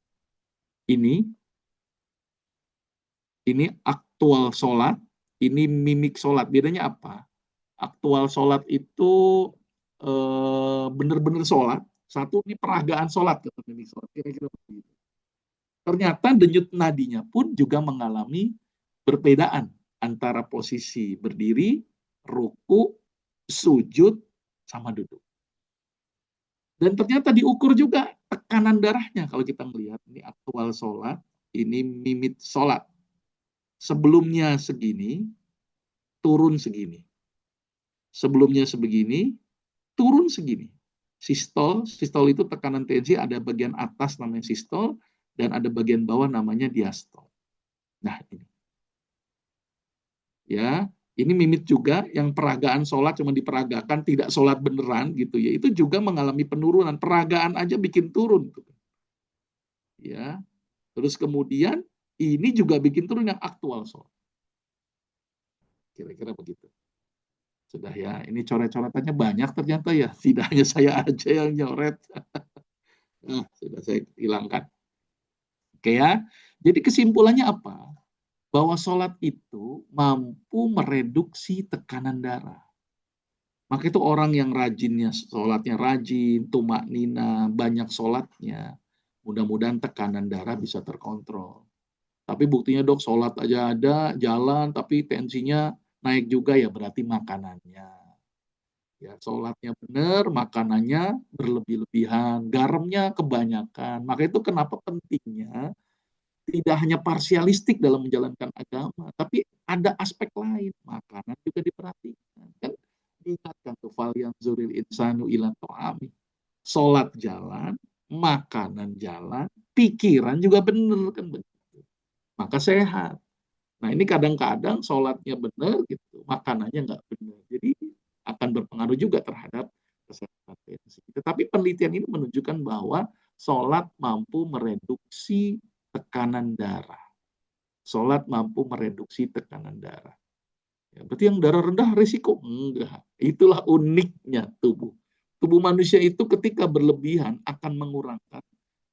Ini aktual sholat, ini mimik sholat. Bedanya apa? Aktual sholat itu benar-benar sholat. Satu ini peragaan sholat, mimik sholat. Kira-kira begitu. Ternyata denyut nadinya pun juga mengalami perbedaan antara posisi berdiri, ruku, sujud, sama duduk. Dan ternyata diukur juga tekanan darahnya. Kalau kita melihat ini aktual sholat, ini mimit sholat. Sebelumnya segini, turun segini. Sebelumnya sebegini, turun segini. Sistol itu tekanan tensi, ada bagian atas namanya sistol, dan ada bagian bawah namanya diastol. Nah ini. Ya, ini mimit juga yang peragaan sholat cuma diperagakan, tidak sholat beneran gitu ya. Itu juga mengalami penurunan. Peragaan aja bikin turun. Ya, terus kemudian ini juga bikin turun yang aktual sholat. Kira-kira begitu. Sudah ya, ini coret-coretannya banyak ternyata ya. Tidak hanya saya aja yang nyoret. Nah, sudah saya hilangkan. Oke ya. Jadi kesimpulannya apa? Bahwa sholat itu mampu mereduksi tekanan darah. Maka itu orang yang rajinnya, sholatnya rajin, tumak nina, banyak sholatnya, mudah-mudahan tekanan darah bisa terkontrol. Tapi buktinya dok, sholat aja ada, jalan, tapi tensinya naik juga, ya berarti makanannya. Ya, sholatnya benar, makanannya berlebih-lebihan, garamnya kebanyakan. Maka itu kenapa pentingnya tidak hanya parsialistik dalam menjalankan agama, tapi ada aspek lain. Makanan juga diperhatikan. Kan diingatkan tuh, fal yanzuril insanu ila ta'ami. Sholat jalan, makanan jalan, pikiran juga benar kan begitu. Maka sehat. Nah ini kadang-kadang sholatnya benar gitu, makanannya nggak benar. Jadi akan berpengaruh juga terhadap kesehatan tensi. Tetapi penelitian ini menunjukkan bahwa sholat mampu mereduksi tekanan darah. Sholat mampu mereduksi tekanan darah. Ya, berarti yang darah rendah risiko? Enggak. Itulah uniknya tubuh. Tubuh manusia itu ketika berlebihan akan mengurangkan,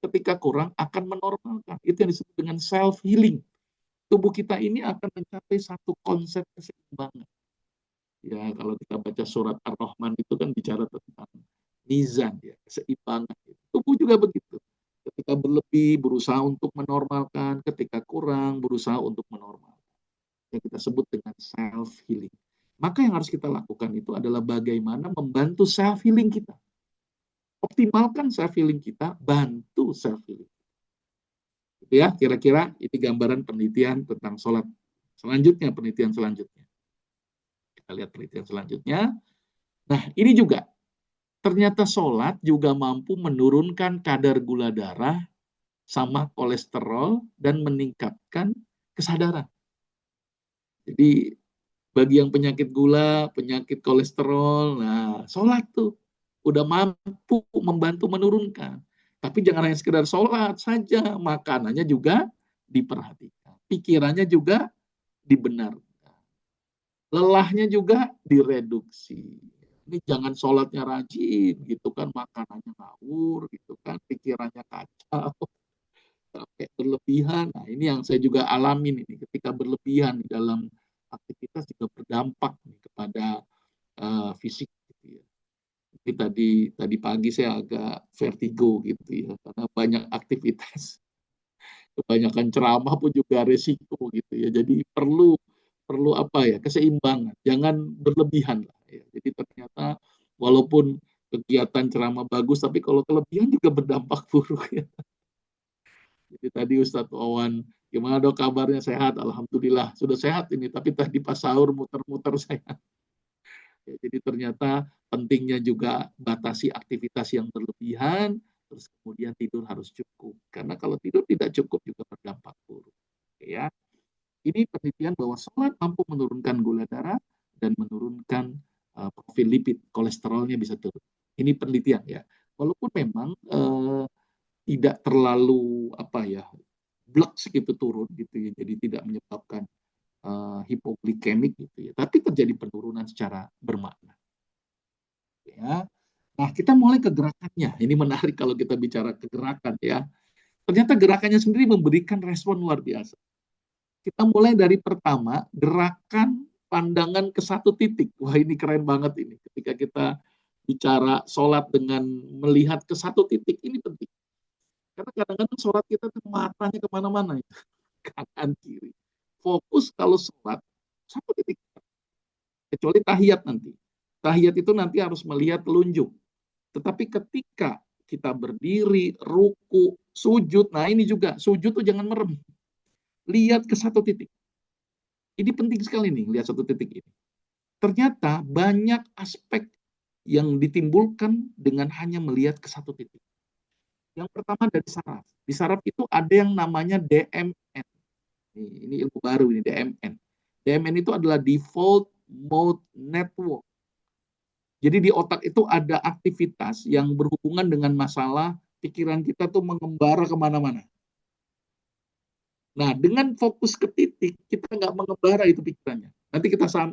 ketika kurang akan menormalkan. Itu yang disebut dengan self-healing. Tubuh kita ini akan mencapai satu konsep keseimbangan. Ya, kalau kita baca surat Ar-Rahman itu kan bicara tentang mizan, ya, keseimbangan. Tubuh juga begitu. Ketika berlebih, berusaha untuk menormalkan. Ketika kurang, berusaha untuk menormalkan. Yang kita sebut dengan self-healing. Maka yang harus kita lakukan itu adalah bagaimana membantu self-healing kita. Optimalkan self-healing kita, bantu self-healing. Ya, kira-kira ini gambaran penelitian tentang sholat. Selanjutnya, penelitian selanjutnya. Kita lihat penelitian selanjutnya. Nah, ini juga. Ternyata sholat juga mampu menurunkan kadar gula darah sama kolesterol dan meningkatkan kesadaran. Jadi, bagi yang penyakit gula, penyakit kolesterol, nah, sholat tuh udah mampu membantu menurunkan. Tapi jangan hanya sekedar sholat saja, makanannya juga diperhatikan. Pikirannya juga dibenarkan. Lelahnya juga direduksi. Ini jangan sholatnya rajin, gitu kan, makanannya ngawur, gitu kan, pikirannya kacau, sampai berlebihan. Nah, ini yang saya juga alamin ini, ketika berlebihan di dalam aktivitas juga berdampak nih kepada fisik. Gitu ya. Ini tadi pagi saya agak vertigo gitu ya, karena banyak aktivitas. Kebanyakan ceramah pun juga resiko gitu ya. Jadi perlu apa ya, keseimbangan, jangan berlebihan lah ya. Jadi ternyata walaupun kegiatan ceramah bagus, tapi kalau kelebihan juga berdampak buruk ya. Jadi tadi Ustadz Wawan, gimana dok kabarnya, sehat? Alhamdulillah sudah sehat ini, tapi tadi pas sahur muter-muter saya. Ya, jadi ternyata pentingnya juga batasi aktivitas yang berlebihan, terus kemudian tidur harus cukup. Karena kalau tidur tidak cukup juga berdampak buruk. Ya, ini penelitian bahwa sholat mampu menurunkan gula darah dan menurunkan profil lipid, kolesterolnya bisa turun. Ini penelitian ya. Walaupun memang tidak terlalu apa ya, blek segitu turun gitu ya, jadi tidak menyebabkan hipoglikemik gitu ya, tapi terjadi penurunan secara bermakna. Ya. Nah, kita mulai ke gerakannya. Ini menarik kalau kita bicara ke gerakan ya. Ternyata gerakannya sendiri memberikan respon luar biasa. Kita mulai dari pertama, gerakan pandangan ke satu titik. Wah, ini keren banget ini. Ketika kita bicara sholat dengan melihat ke satu titik, ini penting. Karena kadang-kadang sholat kita tuh matanya kemana-mana. Kanan, kiri. Fokus kalau sholat, satu titik. Kecuali tahiyat nanti. Tahiyat itu nanti harus melihat telunjuk. Tetapi ketika kita berdiri, ruku, sujud, nah ini juga, sujud tuh jangan merem. Lihat ke satu titik. Ini penting sekali nih, lihat satu titik ini. Ternyata banyak aspek yang ditimbulkan dengan hanya melihat ke satu titik. Yang pertama dari saraf. Di saraf itu ada yang namanya DMN. Ini ilmu baru ini, DMN. DMN itu adalah Default Mode Network. Jadi di otak itu ada aktivitas yang berhubungan dengan masalah pikiran kita tuh mengembara kemana-mana. Nah, dengan fokus ke titik, kita nggak mengembara itu pikirannya. Nanti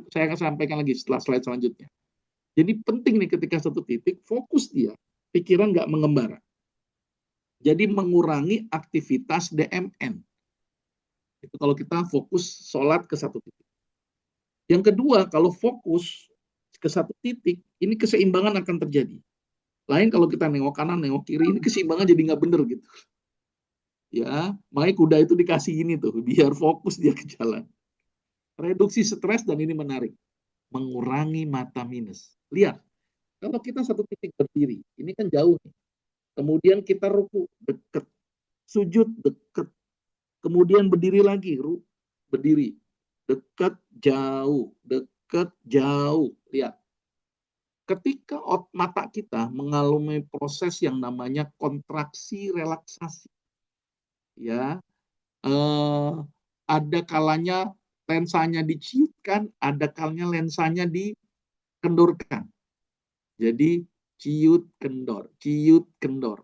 saya akan sampaikan lagi setelah slide selanjutnya. Jadi penting nih ketika satu titik, fokus dia, pikiran nggak mengembara. Jadi mengurangi aktivitas DMN. Itu kalau kita fokus sholat ke satu titik. Yang kedua, kalau fokus ke satu titik, ini keseimbangan akan terjadi. Lain kalau kita nengok kanan, nengok kiri, ini keseimbangan jadi nggak bener gitu. Ya, makanya kuda itu dikasih ini tuh, biar fokus dia ke jalan. Reduksi stres, dan ini menarik, mengurangi mata minus. Lihat, kalau kita satu titik berdiri, ini kan jauh nih. Kemudian kita ruku, deket. Sujud, deket. Kemudian berdiri lagi, berdiri. Deket, jauh. Deket, jauh. Lihat. Ketika mata kita mengalami proses yang namanya kontraksi relaksasi, ya, ada kalanya lensanya diciutkan, ada kalanya lensanya dikendorkan. Jadi ciut kendor, ciut kendor.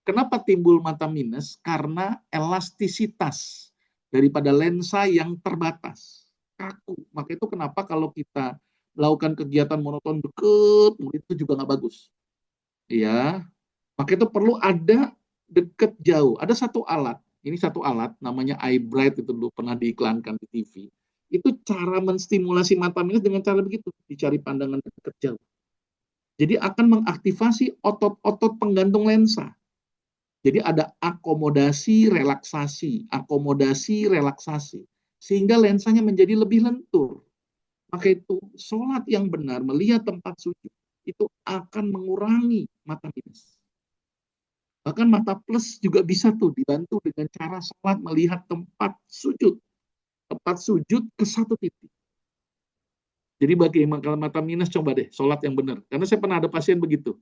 Kenapa timbul mata minus? Karena elastisitas daripada lensa yang terbatas, kaku. Maka itu kenapa kalau kita melakukan kegiatan monoton deket, itu juga nggak bagus. Ya, maka itu perlu ada deket jauh. Ada satu alat, ini satu alat namanya iBright, itu dulu pernah diiklankan di TV. Itu cara menstimulasi mata minus dengan cara begitu, dicari pandangan deket jauh. Jadi akan mengaktifasi otot-otot penggantung lensa. Jadi ada akomodasi relaksasi, sehingga lensanya menjadi lebih lentur. Maka itu sholat yang benar, melihat tempat sujud, itu akan mengurangi mata minus. Bahkan mata plus juga bisa tuh dibantu dengan cara sholat melihat tempat sujud ke satu titik. Jadi bagi kalau mata minus, coba deh sholat yang benar. Karena saya pernah ada pasien begitu,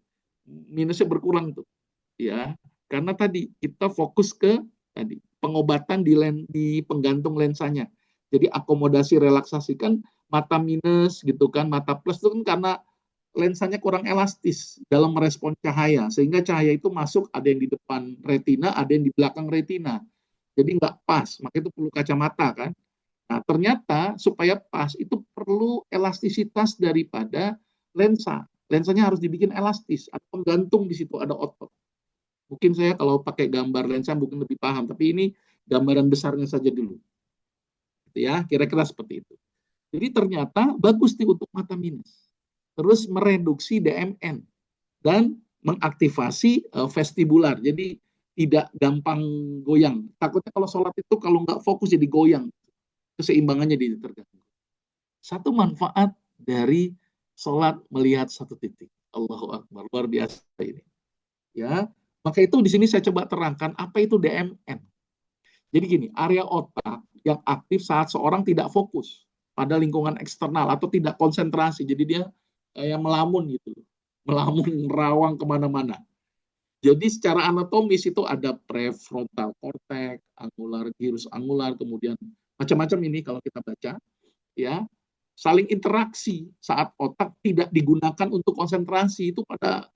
minusnya berkurang tuh, ya. Karena tadi kita fokus ke tadi pengobatan di penggantung lensanya. Jadi akomodasi relaksasi kan mata minus gitu kan, mata plus itu kan karena lensanya kurang elastis dalam merespon cahaya, sehingga cahaya itu masuk ada yang di depan retina, ada yang di belakang retina. Jadi nggak pas, maka itu perlu kacamata kan. Nah, ternyata supaya pas itu perlu elastisitas daripada lensa. Lensanya harus dibikin elastis, ada penggantung di situ, ada otot. Mungkin saya kalau pakai gambar lensa mungkin lebih paham, tapi ini gambaran besarnya saja dulu. Ya, kira-kira seperti itu. Jadi ternyata bagus nih untuk mata minus. Terus mereduksi DMN dan mengaktifasi vestibular. Jadi tidak gampang goyang. Takutnya kalau sholat itu kalau nggak fokus jadi goyang. Keseimbangannya jadi terganggu. Satu manfaat dari sholat melihat satu titik. Allahu Akbar, luar biasa ini. Ya, maka itu di sini saya coba terangkan apa itu DMN. Jadi gini, area otak yang aktif saat seorang tidak fokus pada lingkungan eksternal atau tidak konsentrasi. Jadi dia kayak melamun gitu, melamun rawang kemana-mana. Jadi secara anatomis itu ada prefrontal cortex, angular, gyrus angular, kemudian macam-macam ini kalau kita baca, ya, saling interaksi saat otak tidak digunakan untuk konsentrasi itu pada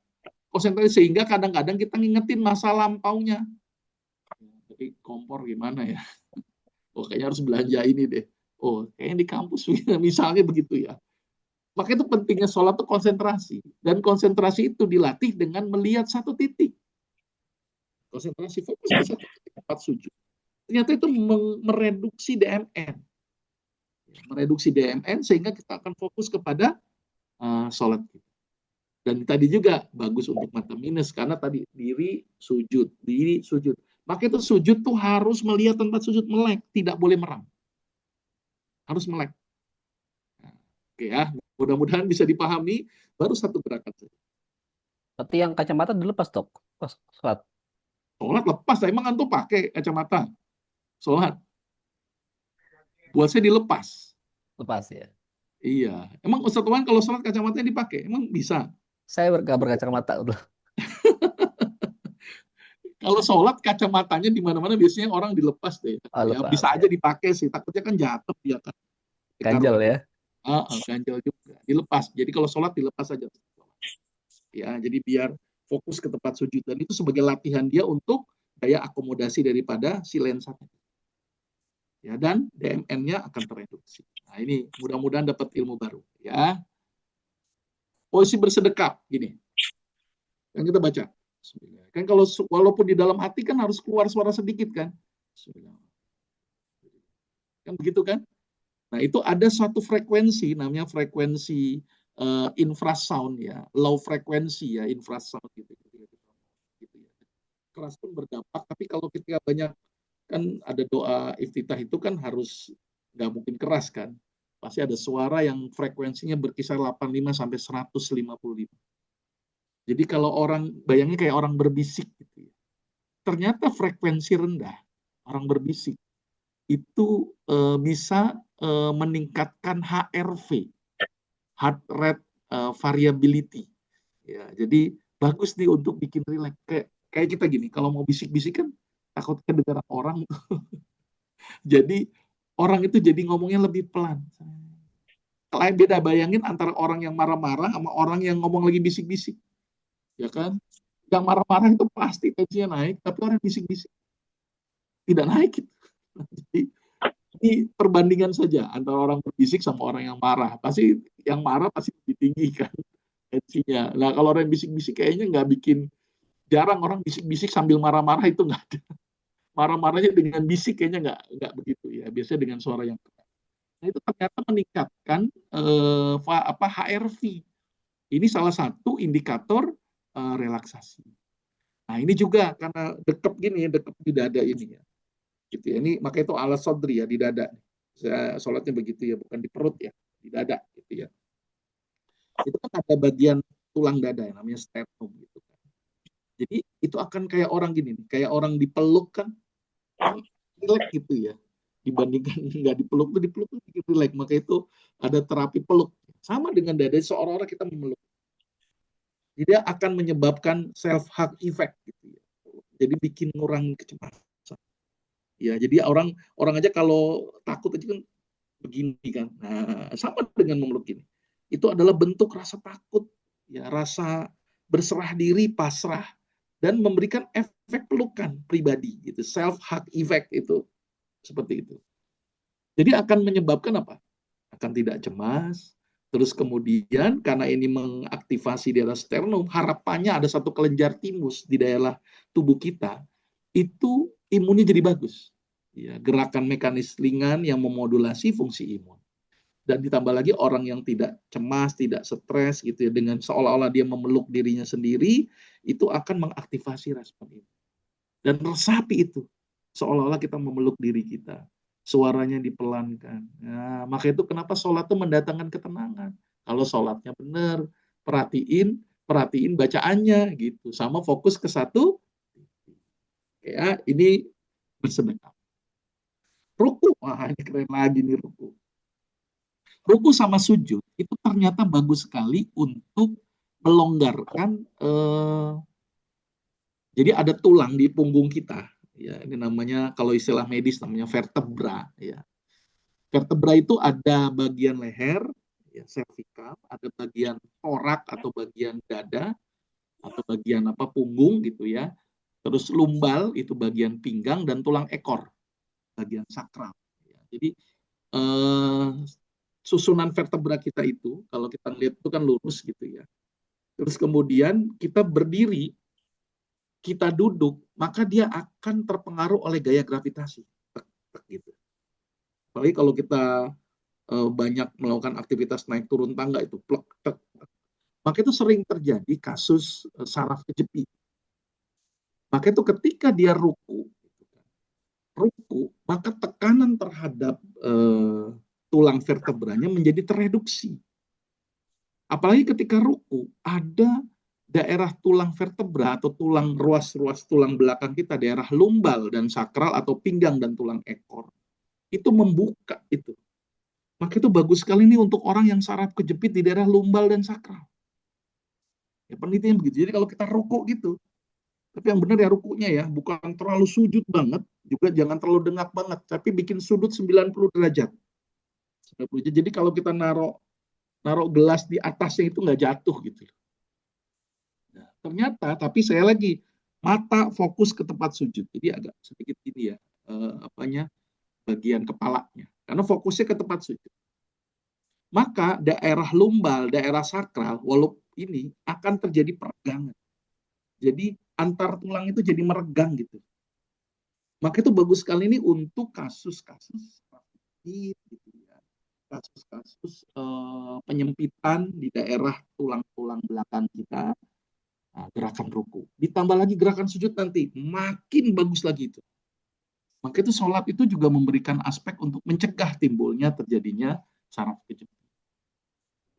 konsentrasi, sehingga kadang-kadang kita ngingetin masa lampaunya. Tapi kompor gimana ya? Oh, kayaknya harus belanja ini deh. Oh, kayaknya di kampus misalnya begitu ya. Maka itu pentingnya sholat itu konsentrasi. Dan konsentrasi itu dilatih dengan melihat satu titik. Konsentrasi fokus ke satu titik, tempat sujud. Ternyata itu mereduksi DMN. Mereduksi DMN sehingga kita akan fokus kepada sholat kita. Dan tadi juga bagus untuk mata minus karena tadi diri sujud. Maka itu sujud tuh harus melihat tempat sujud, melek, tidak boleh merem. Harus melek. Nah, oke ya, mudah-mudahan bisa dipahami. Baru satu gerakan saja. Berarti yang kacamata dilepas dok. Pas sholat. Sholat lepas, emang antum pakai kacamata? Sholat, buat saya dilepas. Lepas ya. Iya, emang Ustadz Wan kalau sholat kacamatanya dipakai, emang bisa? Saya nggak berkacamata udah. Kalau sholat kacamatanya di mana-mana biasanya orang dilepas deh. Oh, Ya lepas bisa ya. aja dipakai sih, takutnya kan jatuh dia kan. Ganjel Taruh. ya. Ganjal juga. Dilepas. Jadi kalau sholat dilepas aja. Ya, jadi biar fokus ke tempat sujud dan itu sebagai latihan dia untuk daya akomodasi daripada si lensa. Ya, dan DMN-nya akan tereduksi. Nah, ini mudah-mudahan dapat ilmu baru ya. Posisi bersedekap gini. Yang kita baca. Kan kalau walaupun di dalam hati kan harus keluar suara sedikit kan. Kan begitu kan? Nah, itu ada suatu frekuensi namanya frekuensi infrasound ya, low frekuensi ya, infrasound gitu, gitu ya. Keras pun berdampak, tapi kalau ketika banyak kan ada doa iftitah itu kan harus nggak mungkin keras kan. Pasti ada suara yang frekuensinya berkisar 85 sampai 155. Jadi kalau orang bayangnya kayak orang berbisik gitu ya. Ternyata frekuensi rendah orang berbisik itu bisa meningkatkan HRV, heart rate variability. Ya, jadi bagus nih untuk bikin rileks. Kayak kita gini, kalau mau bisik-bisik kan takut kedengaran orang. Jadi orang itu jadi ngomongnya lebih pelan. Kalian beda bayangin antara orang yang marah-marah sama orang yang ngomong lagi bisik-bisik. Ya kan? Yang marah-marah itu pasti tensinya naik, tapi orang bisik-bisik tidak naik. Gitu. Jadi ini perbandingan saja antara orang berbisik sama orang yang marah. Pasti yang marah pasti lebih tinggi kan tensinya. Nah kalau orang bisik-bisik kayaknya nggak bikin, jarang orang bisik-bisik sambil marah-marah itu nggak ada. Marah-marahnya dengan bisik kayaknya nggak begitu ya. Biasanya dengan suara yang keras. Nah itu ternyata meningkatkan HRV. Ini salah satu indikator relaksasi. Nah ini juga karena dekep gini, dekep di dada ini ya. Gitu ya. Ini makanya itu ala sodri ya di dada. Saya sholatnya begitu ya, bukan di perut ya, di dada gitu ya. Itu kan ada bagian tulang dada yang namanya sternum gitu kan. Jadi itu akan kayak orang gini nih, kayak orang dipeluk kan, rileks gitu ya. Dibandingkan nggak dipeluk tuh bikin rileks. Maka itu ada terapi peluk. Sama dengan dada, seolah-olah kita memeluk. Jadi dia akan menyebabkan self hug effect gitu ya. Jadi bikin ngurangi kecemasan. Ya, jadi orang aja kalau takut aja kan begini kan. Nah, sama dengan memeluk ini. Itu adalah bentuk rasa takut, ya, rasa berserah diri, pasrah, dan memberikan efek pelukan pribadi gitu. Self hug effect itu seperti itu. Jadi akan menyebabkan apa? Akan tidak cemas. Terus kemudian karena ini mengaktifasi daerah sternum, harapannya ada satu kelenjar timus di daerah tubuh kita, itu imunnya jadi bagus. Ya, gerakan mekanis ringan yang memodulasi fungsi imun. Dan ditambah lagi orang yang tidak cemas, tidak stres gitu ya, dengan seolah-olah dia memeluk dirinya sendiri, itu akan mengaktifasi respon imun. Dan resapi itu, seolah-olah kita memeluk diri kita. Suaranya dipelankan. Nah, maka itu kenapa sholat itu mendatangkan ketenangan. Kalau sholatnya benar, perhatiin bacaannya gitu. Sama fokus ke satu, ya ini bersedekap. Ruku, wah ini keren lagi nih ruku. Ruku sama sujud itu ternyata bagus sekali untuk melonggarkan. Jadi ada tulang di punggung kita. Ya, ini namanya kalau istilah medis namanya vertebra. Ya. Vertebra itu ada bagian leher, ya, cervical, ada bagian torak atau bagian dada, atau bagian punggung gitu ya. Terus lumbal itu bagian pinggang dan tulang ekor, bagian sakral. Ya. Jadi susunan vertebra kita itu kalau kita lihat itu kan lurus gitu ya. Terus kemudian kita berdiri, kita duduk, maka dia akan terpengaruh oleh gaya gravitasi. Gitu. Apalagi kalau kita banyak melakukan aktivitas naik turun tangga itu plek, plek, plek. Maka itu sering terjadi kasus saraf kejepit. Maka itu ketika dia ruku, maka tekanan terhadap tulang vertebranya menjadi tereduksi. Apalagi ketika ruku ada daerah tulang vertebra atau ruas-ruas tulang belakang kita, daerah lumbal dan sakral atau pinggang dan tulang ekor, itu membuka itu. Maka itu bagus sekali nih untuk orang yang saraf kejepit di daerah lumbal dan sakral. Ya, penelitian begitu. Jadi kalau kita rukuk gitu, tapi yang benar ya rukuknya ya, bukan terlalu sujud banget, juga jangan terlalu dengak banget, tapi bikin sudut 90 derajat. 90 derajat. Jadi kalau kita naruh gelas di atasnya itu nggak jatuh gitu. Nah, ternyata, tapi saya lagi mata fokus ke tempat sujud. Jadi agak sedikit ini ya, bagian kepalanya. Karena fokusnya ke tempat sujud. Maka daerah lumbal, daerah sakral, walaupun ini akan terjadi peregangan. Jadi antar tulang itu jadi meregang gitu. Maka itu bagus sekali ini untuk kasus-kasus gitu ya. Kasus-kasus penyempitan di daerah tulang-tulang belakang kita. Nah, gerakan ruku. Ditambah lagi gerakan sujud nanti, makin bagus lagi itu. Maka itu sholat itu juga memberikan aspek untuk mencegah timbulnya terjadinya saraf kejepit.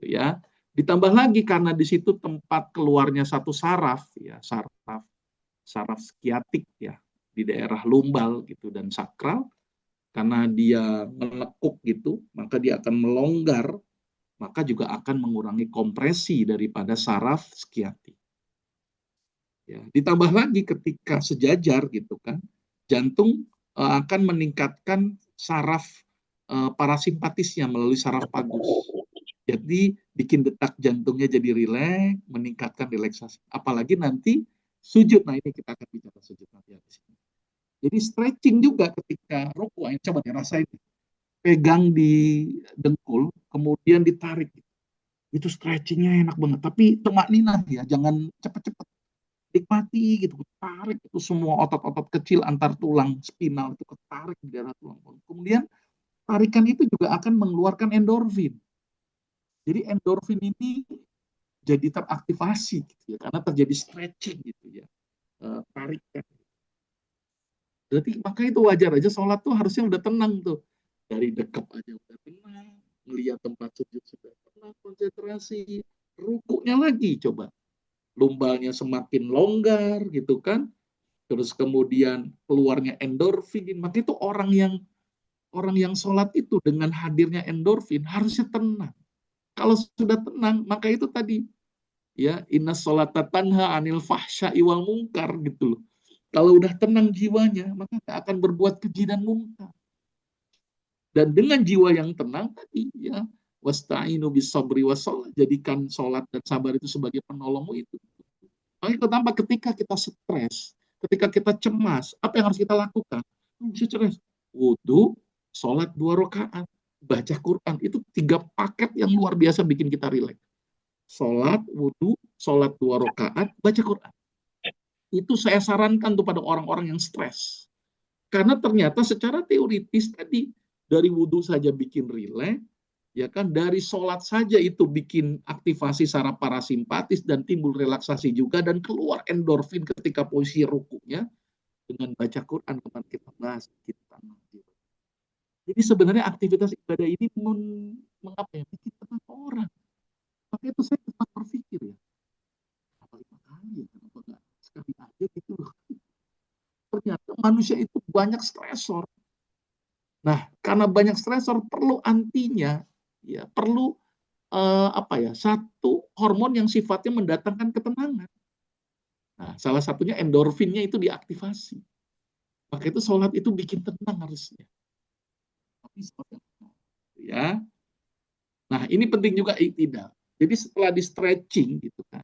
Ya, ditambah lagi karena di situ tempat keluarnya satu saraf, ya saraf skiatik ya di daerah lumbal gitu dan sakral, karena dia menekuk gitu, maka dia akan melonggar, maka juga akan mengurangi kompresi daripada saraf skiatik. Ya, ditambah lagi ketika sejajar gitu kan, jantung akan meningkatkan saraf parasimpatisnya melalui saraf vagus. Jadi bikin detak jantungnya jadi rileks, meningkatkan relaksasi. Apalagi nanti sujud. Nah ini kita akan bicara sujud nanti di sini. Jadi stretching juga ketika rukuk. Coba dirasain. Pegang di dengkul, kemudian ditarik. Itu stretchingnya enak banget. Tapi tumakninah ya, jangan cepet-cepet. Nikmati gitu, tarik itu semua otot-otot kecil antar tulang spinal itu ketarik di daerah tulang. Kemudian tarikan itu juga akan mengeluarkan endorfin. Jadi endorfin ini jadi teraktivasi gitu ya, karena terjadi stretching gitu ya, tarikan. Berarti maka itu wajar aja sholat tuh harusnya udah tenang tuh, dari dekap aja udah tenang, melihat tempat sujud sudah tenang, konsentrasi, rukuknya lagi coba, lumbalnya semakin longgar gitu kan, terus kemudian keluarnya endorfin, maka itu orang yang sholat itu dengan hadirnya endorfin harusnya tenang. Kalau sudah tenang, maka itu tadi ya inna sholata tanha anil fahsya'i wal munkar gitu loh. Kalau udah tenang jiwanya, maka tidak akan berbuat keji dan munkar. Dan dengan jiwa yang tenang tadi ya, wasta'inu bis sabri wassalah, jadikan sholat dan sabar itu sebagai penolongmu itu. Maka tambah ketika kita stres, ketika kita cemas, apa yang harus kita lakukan? Stres, wudu, sholat 2 rakaat, baca Quran, itu 3 paket yang luar biasa bikin kita rileks. Sholat, wudhu, sholat 2 rakaat, baca Quran. Itu saya sarankan tuh pada orang-orang yang stres. Karena ternyata secara teoritis tadi, dari wudhu saja bikin rileks, ya kan, dari sholat saja itu bikin aktivasi saraf parasimpatis dan timbul relaksasi juga, dan keluar endorfin ketika posisi rukuknya, dengan baca Quran kemarin kita bahas. Jadi sebenarnya aktivitas ibadah ini bikin tenang orang. Maka itu saya sempat berpikir ya, apa 5 kali ya, kenapa nggak sekali aja gitu loh. Ternyata manusia itu banyak stresor. Nah, karena banyak stresor perlu antinya, ya perlu satu hormon yang sifatnya mendatangkan ketenangan. Nah, salah satunya endorfinnya itu diaktifasi. Maka itu sholat itu bikin tenang harusnya. Ya. Nah, ini penting juga iktidal. Jadi setelah di stretching gitu kan,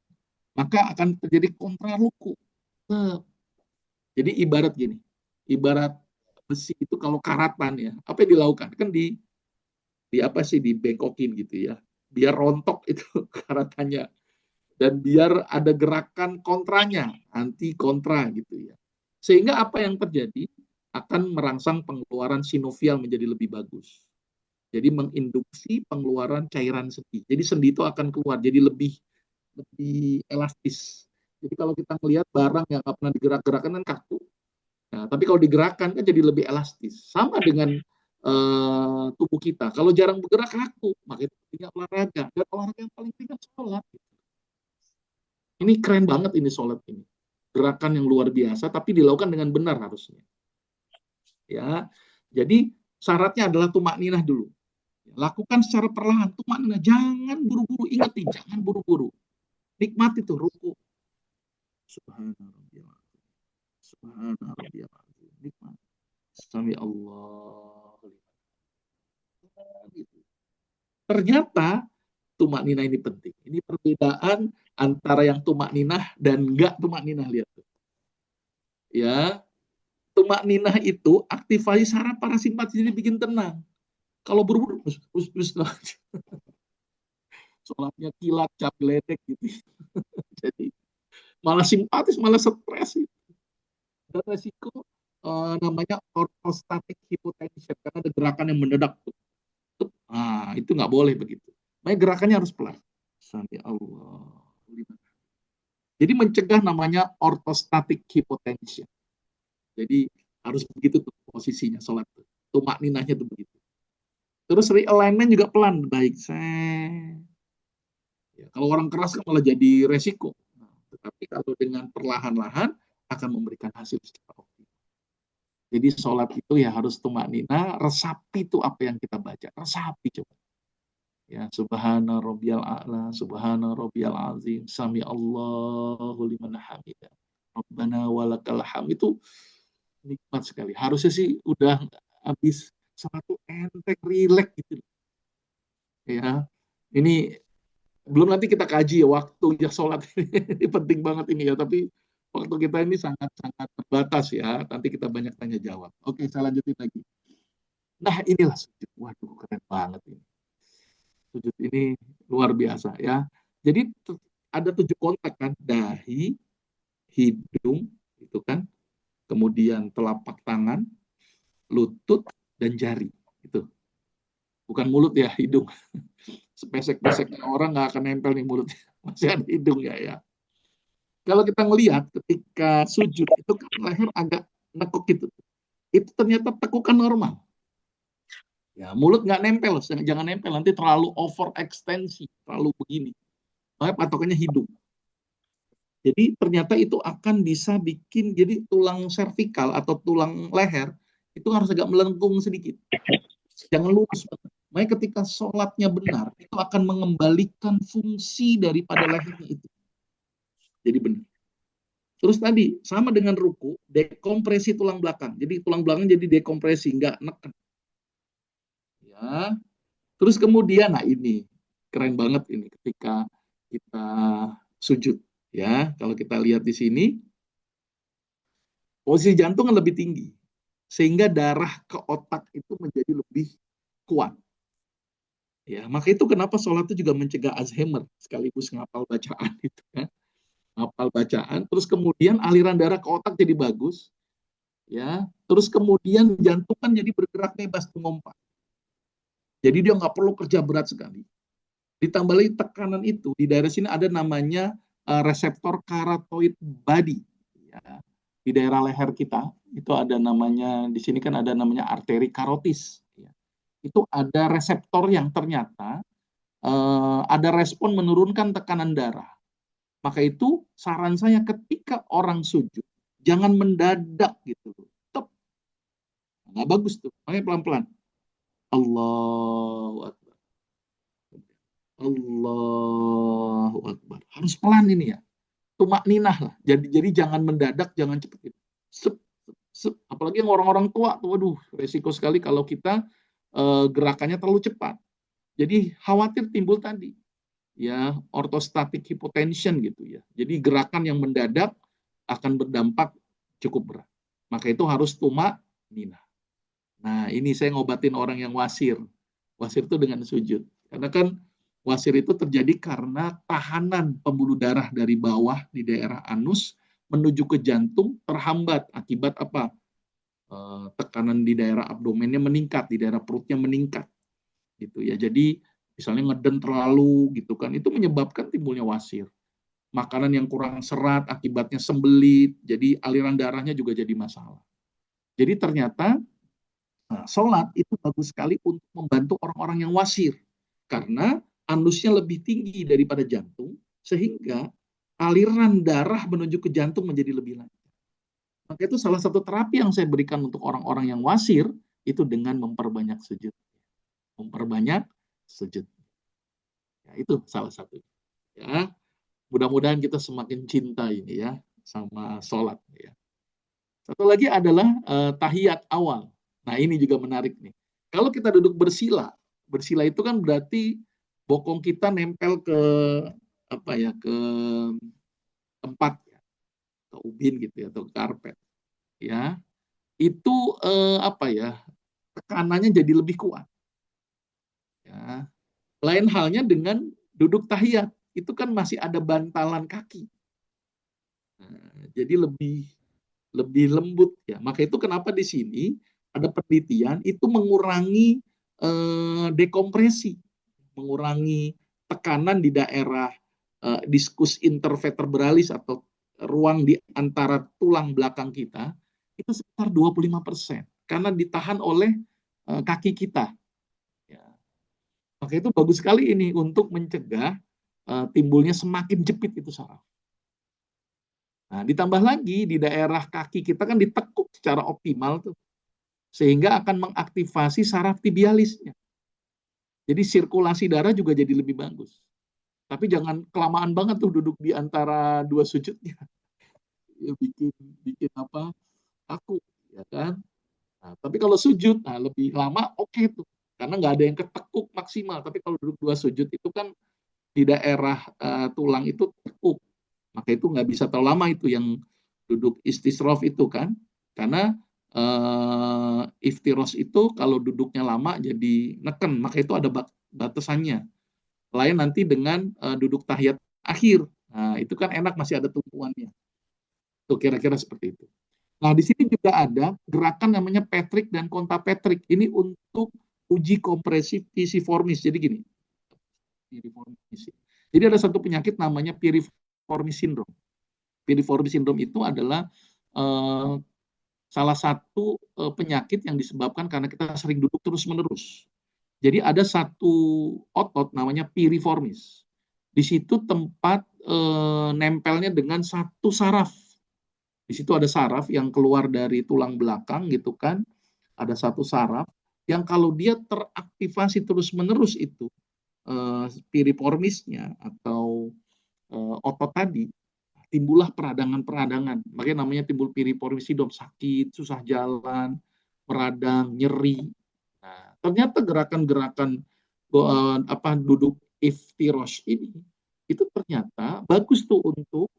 maka akan terjadi kontra ruku. Jadi ibarat gini, ibarat besi itu kalau karatan ya, apa yang dilakukan? Kan dibengkokin gitu ya. Biar rontok itu karatannya. Dan biar ada gerakan kontranya, anti kontra gitu ya. Sehingga apa yang terjadi? Akan merangsang pengeluaran sinovial menjadi lebih bagus. Jadi menginduksi pengeluaran cairan sendi. Jadi sendi itu akan keluar jadi lebih elastis. Jadi kalau kita melihat barang yang nggak pernah digerak-gerakan kan kaku. Nah, tapi kalau digerakkan kan jadi lebih elastis. Sama dengan tubuh kita. Kalau jarang bergerak kaku, maka itu tidak olahraga. Dan olahraga yang paling ringan sholat. Ini keren banget ini sholat ini. Gerakan yang luar biasa, tapi dilakukan dengan benar harusnya. Ya, jadi syaratnya adalah tumakninah dulu. Lakukan secara perlahan, tumakninah. Jangan buru-buru. Ingat nih, jangan buru-buru. Nikmati tuh ruku. Subhanallah. Subhanallah. Nikmat. Sami Allah. Ternyata tumak ninah ini penting. Ini perbedaan antara yang tumak ninah dan enggak tumak ninah. Lihat tuh. Ya, tumak ninah itu aktivasi saraf parasimpatis, jadi bikin tenang. Kalau buru-buru, sholatnya kilat, cap geledek gitu. Jadi malah simpatis, malah stres. Dan resiko namanya orthostatic hypotension, karena ada gerakan yang mendadak. Nah, itu nggak boleh begitu. Makanya gerakannya harus pelan. Sami Allah. Jadi mencegah namanya orthostatic hypotension. Jadi harus begitu tuh posisinya sholat tuh. Tumak ninahnya tuh begitu. Terus realignment juga pelan, baik. Ya, kalau orang keras kan malah jadi resiko. Nah, tetapi kalau dengan perlahan-lahan akan memberikan hasil secara optimal. Jadi sholat itu ya harus tumak ninah, resapi itu apa yang kita baca. Resapi coba. Ya, subhana rabbiyal a'la, subhana rabbiyal azim, sami Allahu liman hamidah. Rabbana walakal hamd, itu nikmat sekali. Harusnya sih udah habis satu enteng, rileks gitu. Ya. Ini belum nanti kita kaji ya waktu ya sholat ini penting banget ini ya, tapi waktu kita ini sangat-sangat terbatas ya. Nanti kita banyak tanya jawab. Oke, saya lanjutin lagi. Nah, inilah sujud. Waduh, keren banget ini. Sujud ini luar biasa ya. Jadi ada 7 kontak kan, dahi, hidung, itu kan, kemudian telapak tangan, lutut, dan jari. Itu bukan mulut ya, hidung. Sepesek-pesek orang nggak akan nempel nih mulutnya, masih ada hidung ya. Kalau kita ngelihat ketika sujud itu kan leher agak nekuk gitu. Itu ternyata tekukan normal. Ya, mulut nggak nempel, jangan nempel, nanti terlalu overekstensi, terlalu begini. Makanya patokannya hidung. Jadi ternyata itu akan bisa bikin jadi tulang servikal atau tulang leher itu harus agak melengkung sedikit. Jangan lurus. Makanya ketika sholatnya benar, itu akan mengembalikan fungsi daripada lehernya itu. Jadi benar. Terus tadi, sama dengan ruku, dekompresi tulang belakang. Jadi tulang belakang jadi dekompresi, nggak neken. Ya. Terus kemudian, nah ini keren banget ini ketika kita sujud. Ya, kalau kita lihat di sini, posisi jantung kan lebih tinggi, sehingga darah ke otak itu menjadi lebih kuat. Ya, maka itu kenapa sholat itu juga mencegah Alzheimer, sekaligus ngapal bacaan itu kan. Ngapal bacaan, terus kemudian aliran darah ke otak jadi bagus. Ya, terus kemudian jantung kan jadi bergerak bebas mengompak. Jadi dia nggak perlu kerja berat sekali. Ditambah lagi tekanan itu, di daerah sini ada namanya reseptor karatoid body. Ya. Di daerah leher kita, itu ada namanya, di sini kan ada namanya arteri karotis. Ya. Itu ada reseptor yang ternyata ada respon menurunkan tekanan darah. Maka itu saran saya ketika orang sujud, jangan mendadak gitu. Tep. Nggak bagus tuh, makanya pelan-pelan. Allahu Akbar. Allahu Akbar. Harus pelan ini ya. Tumak ninah lah. Jadi jangan mendadak, jangan cepet. Sep, sep. Apalagi yang orang-orang tua tuh, waduh, resiko sekali kalau kita gerakannya terlalu cepat. Jadi khawatir timbul tadi ya orthostatic hypotension gitu ya. Jadi gerakan yang mendadak akan berdampak cukup berat. Maka itu harus tumak ninah. Nah, ini saya ngobatin orang yang wasir. Wasir itu dengan sujud. Karena kan wasir itu terjadi karena tahanan pembuluh darah dari bawah di daerah anus menuju ke jantung terhambat akibat apa? Tekanan di daerah abdomennya meningkat, di daerah perutnya meningkat. Gitu ya. Jadi misalnya ngeden terlalu gitu kan, itu menyebabkan timbulnya wasir. Makanan yang kurang serat akibatnya sembelit, jadi aliran darahnya juga jadi masalah. Jadi ternyata sholat itu bagus sekali untuk membantu orang-orang yang wasir. Karena anusnya lebih tinggi daripada jantung, sehingga aliran darah menuju ke jantung menjadi lebih lancar. Maka itu salah satu terapi yang saya berikan untuk orang-orang yang wasir itu dengan memperbanyak sujud. Memperbanyak sujud. Ya, itu salah satu. Ya, mudah-mudahan kita semakin cinta ini ya sama sholat. Ya. Satu lagi adalah tahiyat awal. Nah ini juga menarik nih. Kalau kita duduk bersila, bersila itu kan berarti bokong kita nempel ke apa ya, ke tempat ya, ke ubin gitu ya, atau ke karpet ya. Itu apa ya, tekanannya jadi lebih kuat. Ya. Lain halnya dengan duduk tahiyat, itu kan masih ada bantalan kaki. Nah, jadi lebih lembut ya. Maka itu kenapa di sini ada penelitian itu mengurangi dekompresi, mengurangi tekanan di daerah diskus intervertebralis atau ruang di antara tulang belakang kita itu sekitar 25% karena ditahan oleh kaki kita. Ya. Maka itu bagus sekali ini untuk mencegah timbulnya semakin jepit itu saraf. Nah, ditambah lagi di daerah kaki kita kan ditekuk secara optimal tuh, sehingga akan mengaktifasi saraf tibialisnya. Jadi sirkulasi darah juga jadi lebih bagus. Tapi jangan kelamaan banget tuh duduk di antara dua sujudnya. Ya, bikin apa? Kaku, ya kan? Nah, tapi kalau sujud, nah lebih lama oke tuh, karena nggak ada yang ketekuk maksimal. Tapi kalau duduk dua sujud itu kan di daerah tulang itu tekuk. Maka itu nggak bisa terlalu lama itu yang duduk istisrof itu kan, karena iftiros itu kalau duduknya lama jadi neken, maka itu ada batasannya. Lain nanti dengan duduk tahiyat akhir, nah itu kan enak masih ada tumpuannya. Tuh kira-kira seperti itu. Nah di sini juga ada gerakan namanya Patrick dan Conta-Patrick. Ini untuk uji kompresi pisiformis. Jadi gini, jadi ada satu penyakit namanya piriformis syndrome. Piriformis syndrome itu adalah salah satu penyakit yang disebabkan karena kita sering duduk terus-menerus. Jadi ada satu otot namanya piriformis. Di situ tempat nempelnya dengan satu saraf. Di situ ada saraf yang keluar dari tulang belakang gitu kan. Ada satu saraf yang kalau dia teraktivasi terus-menerus itu piriformisnya atau otot tadi, timbullah peradangan-peradangan. Makanya namanya timbul piriformis syndrome, sakit, susah jalan, meradang, nyeri. Nah, ternyata gerakan-gerakan duduk iftirosh ini itu ternyata bagus tuh untuk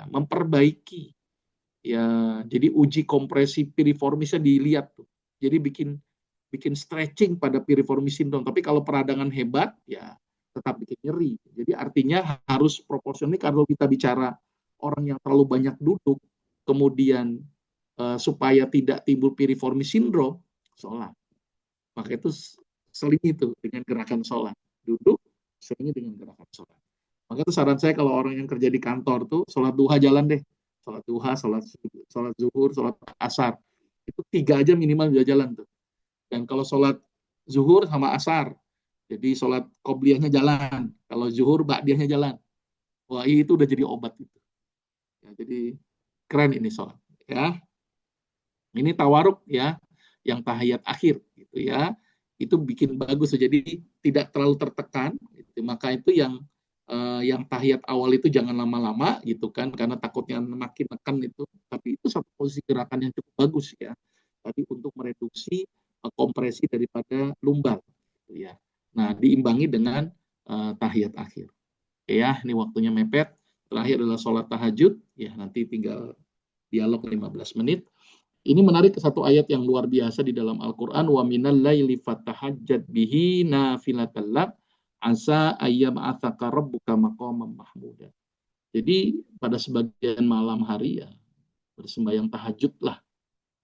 memperbaiki ya. Jadi uji kompresi piriformisnya dilihat tuh. Jadi bikin stretching pada piriformis syndrome. Tapi kalau peradangan hebat ya tetap bikin nyeri. Jadi artinya harus proporsional. Kalau kita bicara orang yang terlalu banyak duduk, kemudian supaya tidak timbul piriformis syndrome, sholat. Maka itu selingi itu dengan gerakan sholat. Duduk, selingi dengan gerakan sholat. Maka itu saran saya kalau orang yang kerja di kantor tuh, sholat duha jalan deh. Sholat duha, sholat zuhur, sholat asar. Itu 3 aja minimal udah jalan tuh. Dan kalau sholat zuhur sama asar, jadi sholat qobliyahnya jalan. Kalau zuhur, ba'diyahnya jalan. Wah, itu udah jadi obat itu. Ya, jadi keren ini sholat. Ya, ini tawaruk ya, yang tahiyat akhir gitu ya. Itu bikin bagus. Jadi tidak terlalu tertekan. Gitu. Maka itu yang tahiyat awal itu jangan lama-lama gitu kan, karena takutnya makin nekan itu. Tapi itu satu posisi gerakan yang cukup bagus ya. Tadi untuk mereduksi kompresi daripada lumbar. Gitu ya. Nah, diimbangi dengan tahiyat akhir. Ya, ini waktunya mepet. Terakhir adalah sholat tahajud. Ya, nanti tinggal dialog 15 menit. Ini menarik ke satu ayat yang luar biasa di dalam Al-Quran. Wa minal laili fatahajjad bihi nafilatan lak asa ayyam athaka rabbuka maqaman mahmuda. Jadi pada sebagian malam hari ya bersembahyang tahajudlah.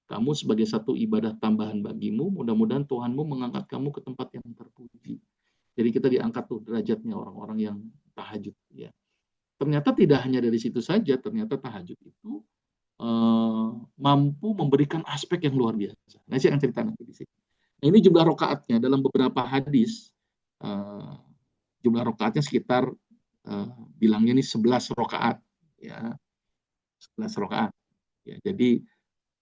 Kamu sebagai satu ibadah tambahan bagimu, mudah-mudahan Tuhanmu mengangkat kamu ke tempat yang terpuji. Jadi kita diangkat tuh derajatnya orang-orang yang tahajud. Ya. Ternyata tidak hanya dari situ saja, ternyata tahajud itu mampu memberikan aspek yang luar biasa. Nah, saya akan cerita nanti di sini. Nah, ini jumlah rakaatnya dalam beberapa hadis, jumlah rakaatnya sekitar bilangnya ini 11 rakaat ya, 11 rakaat. Ya, jadi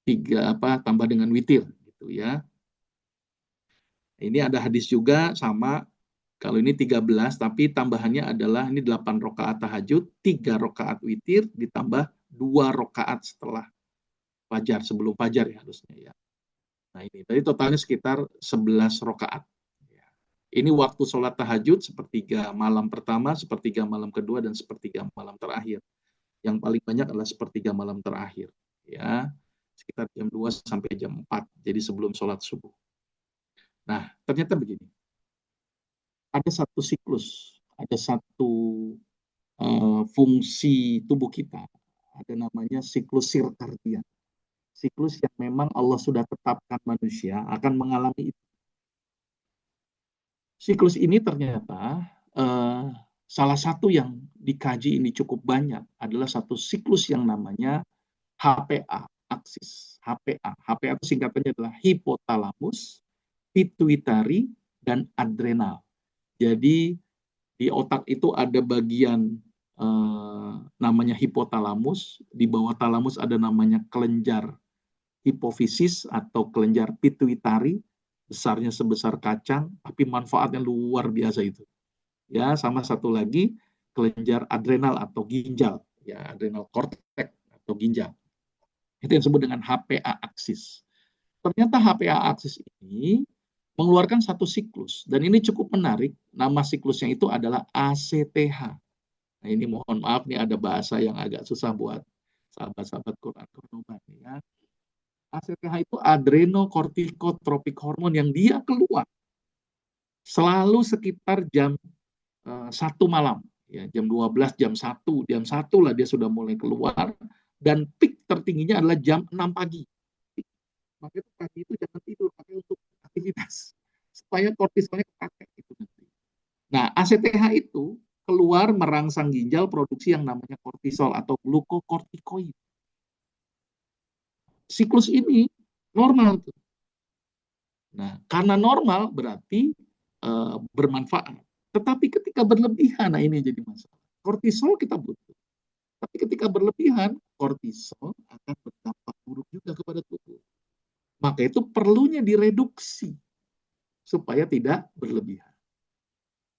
3 tambah dengan witir gitu ya. Ini ada hadis juga sama, kalau ini 13 tapi tambahannya adalah ini 8 rakaat tahajud, 3 rakaat witir ditambah 2 rakaat setelah fajar, sebelum fajar ya harusnya ya. Nah ini tadi totalnya sekitar 11 rakaat. Ya. Ini waktu sholat tahajud sepertiga malam pertama, sepertiga malam kedua, dan sepertiga malam terakhir. Yang paling banyak adalah sepertiga malam terakhir. Ya, sekitar jam 2 sampai jam 4, jadi sebelum sholat subuh. Nah, ternyata begini. Ada satu siklus, ada satu fungsi tubuh kita, ada namanya siklus sirkadian. Siklus yang memang Allah sudah tetapkan manusia akan mengalami itu. Siklus ini ternyata salah satu yang dikaji ini cukup banyak adalah satu siklus yang namanya HPA, aksis. HPA. HPA itu singkatannya adalah hipotalamus, pituitari, dan adrenal. Jadi di otak itu ada bagian namanya hipotalamus, di bawah talamus ada namanya kelenjar hipofisis atau kelenjar pituitari, besarnya sebesar kacang, tapi manfaatnya luar biasa itu. Ya, sama satu lagi kelenjar adrenal atau ginjal, ya adrenal cortex atau ginjal. Itu yang disebut dengan HPA aksis. Ternyata HPA aksis ini mengeluarkan satu siklus, dan ini cukup menarik. Nama siklusnya itu adalah ACTH. Nah ini mohon maaf nih ada bahasa yang agak susah buat sahabat-sahabat Quran ya. ACTH itu adrenocorticotropic hormone yang dia keluar selalu sekitar jam 1 malam, ya, jam 12, jam 1 lah dia sudah mulai keluar, dan peak tertingginya adalah jam 6 pagi. Makanya pagi itu jangan tidur, pakai untuk aktivitas supaya kortisolnya kepakai itu nanti. Nah, ACTH itu keluar merangsang ginjal produksi yang namanya kortisol atau glukokortikoid. Siklus ini normal tuh. Nah, karena normal berarti bermanfaat. Tetapi ketika berlebihan, nah ini yang jadi masalah. Kortisol kita butuh. Tapi ketika berlebihan, kortisol akan berdampak buruk juga kepada tubuh. Maka itu perlunya direduksi supaya tidak berlebihan.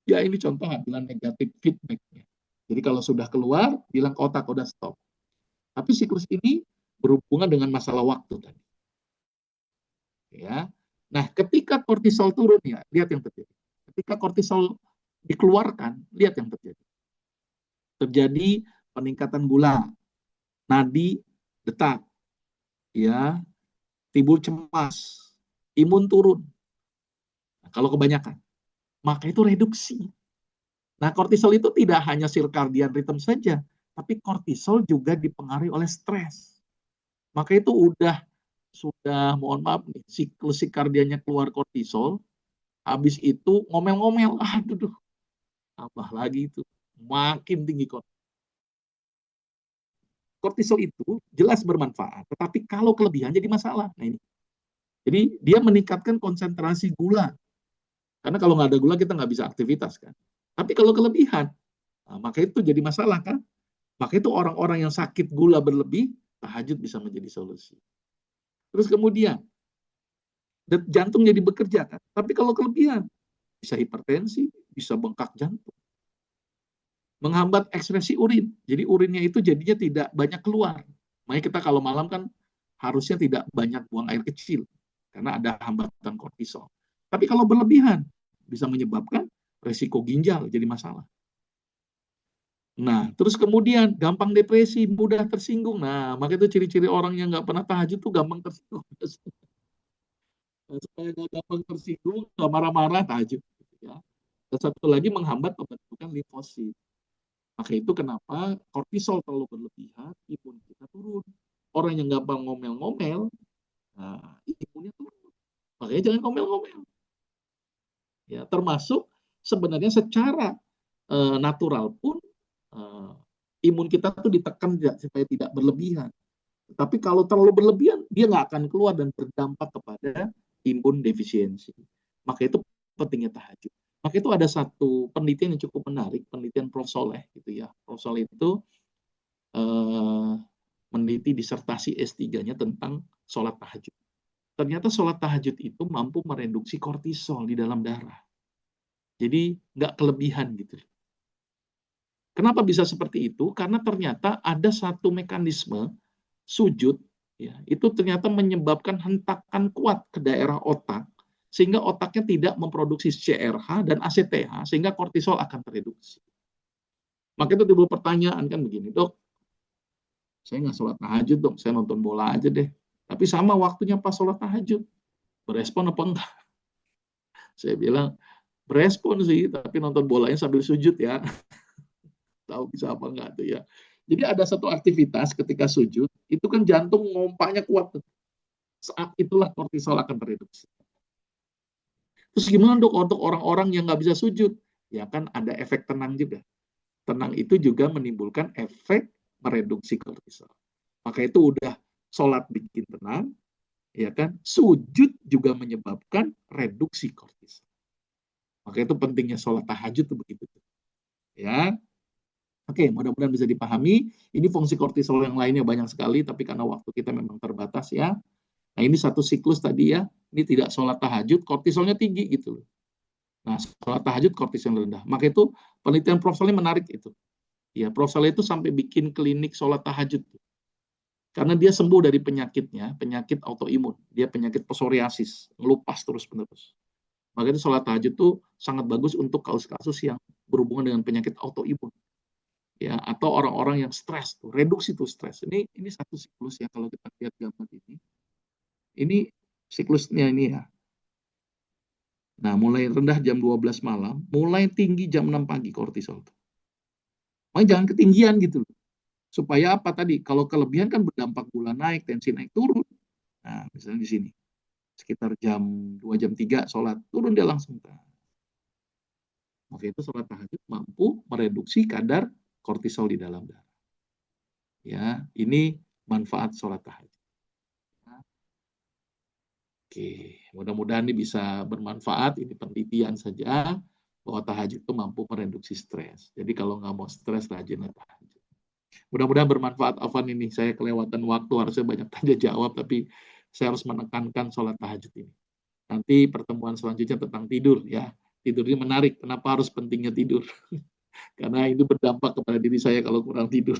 Ya ini contoh adalah negatif feedback-nya. Jadi kalau sudah keluar, bilang ke otak, udah stop. Tapi siklus ini berhubungan dengan masalah waktu tadi. Ya. Nah, ketika kortisol turun, ya, lihat yang terjadi. Ketika kortisol dikeluarkan, lihat yang terjadi. Terjadi peningkatan gula, nadi detak, ya, timbul cemas, imun turun. Nah, kalau kebanyakan, maka itu reduksi. Nah, kortisol itu tidak hanya circadian rhythm saja, tapi kortisol juga dipengaruhi oleh stres. Maka itu sudah mohon maaf nih, siklus circadiannya keluar kortisol, habis itu ngomel-ngomel, aduh, tambah lagi itu, makin tinggi kortisol. Kortisol itu jelas bermanfaat, tetapi kalau kelebihan jadi masalah. Nah ini, jadi dia meningkatkan konsentrasi gula, karena kalau nggak ada gula kita nggak bisa aktivitas kan. Tapi kalau kelebihan, nah, maka itu jadi masalah kan. Maka itu orang-orang yang sakit gula berlebih, tahajud bisa menjadi solusi. Terus kemudian jantung jadi bekerja kan. Tapi kalau kelebihan, bisa hipertensi, bisa bengkak jantung. Menghambat ekspresi urin. Jadi urinnya itu jadinya tidak banyak keluar. Makanya kita kalau malam kan harusnya tidak banyak buang air kecil. Karena ada hambatan kortisol. Tapi kalau berlebihan, bisa menyebabkan resiko ginjal jadi masalah. Nah, terus kemudian gampang depresi, mudah tersinggung. Nah, maka itu ciri-ciri orang yang nggak pernah tahajud tuh gampang tersinggung. Nah, supaya nggak gampang tersinggung, nggak marah-marah tahajud. Ya. Dan satu lagi menghambat pembentukan limfosit. Maka itu kenapa kortisol terlalu berlebihan, imun kita turun. Orang yang gampang ngomel-ngomel, nah, imunnya turun. Makanya jangan ngomel-ngomel. Ya, termasuk sebenarnya secara natural pun imun kita tuh ditekan supaya tidak berlebihan. Tapi kalau terlalu berlebihan, dia nggak akan keluar dan berdampak kepada imun defisiensi. Maka itu pentingnya tahajud. Maka itu ada satu penelitian yang cukup menarik, penelitian Prof. Soleh gitu ya. Prof. Soleh itu meneliti disertasi S3-nya tentang sholat tahajud. Ternyata sholat tahajud itu mampu mereduksi kortisol di dalam darah. Jadi nggak kelebihan gitu. Kenapa bisa seperti itu? Karena ternyata ada satu mekanisme sujud, ya, itu ternyata menyebabkan hentakan kuat ke daerah otak, sehingga otaknya tidak memproduksi CRH dan ACTH, sehingga kortisol akan tereduksi. Maka itu timbul pertanyaan kan begini, dok, saya nggak sholat tahajud dong, saya nonton bola aja deh. Tapi sama waktunya pas sholat tahajud, berespon apa enggak? Saya bilang, berespon sih, tapi nonton bolanya sambil sujud ya. Tahu bisa apa enggak tuh ya. Jadi ada satu aktivitas ketika sujud, itu kan jantung ngompaknya kuat tuh. Saat itulah kortisol akan tereduksi. Terus gimana dok untuk orang-orang yang nggak bisa sujud? Ya kan ada efek tenang juga. Tenang itu juga menimbulkan efek mereduksi kortisol. Maka itu udah sholat bikin tenang, ya kan? Sujud juga menyebabkan reduksi kortisol. Maka itu pentingnya sholat tahajud tuh begitu. Ya, oke, mudah-mudahan bisa dipahami. Ini fungsi kortisol yang lainnya banyak sekali, tapi karena waktu kita memang terbatas ya. Nah ini satu siklus tadi ya. Ini tidak sholat tahajud, kortisolnya tinggi gitu loh. Nah, sholat tahajud kortisol rendah. Maka itu penelitian Prof. Soleh menarik itu. Ya, Prof. Soleh itu sampai bikin klinik sholat tahajud. Karena dia sembuh dari penyakitnya, penyakit autoimun. Dia penyakit psoriasis, ngelupas terus-menerus. Maka itu sholat tahajud itu sangat bagus untuk kasus-kasus yang berhubungan dengan penyakit autoimun. Ya, atau orang-orang yang stres tuh, reduksi tuh stres. Ini satu siklus ya kalau kita lihat gambar ini. Ini siklusnya ini ya. Nah, mulai rendah jam 12 malam, mulai tinggi jam 6 pagi kortisol. Makanya jangan ketinggian gitu loh. Supaya apa tadi? Kalau kelebihan kan berdampak gula naik, tensi naik, turun. Nah, misalnya di sini. Sekitar jam 2, jam 3 sholat, turun dia langsung. Maka itu sholat tahajud mampu mereduksi kadar kortisol di dalam darah. Ya, ini manfaat sholat tahajud. Oke, mudah-mudahan ini bisa bermanfaat. Ini penelitian saja bahwa tahajud itu mampu mereduksi stres. Jadi kalau nggak mau stres, rajinlah tahajud. Mudah-mudahan bermanfaat. Afwan, ini saya kelewatan waktu, harusnya banyak tanya jawab, tapi saya harus menekankan sholat tahajud ini. Nanti pertemuan selanjutnya tentang tidur ya. Tidur ini menarik. Kenapa harus pentingnya tidur? Karena itu berdampak kepada diri saya kalau kurang tidur.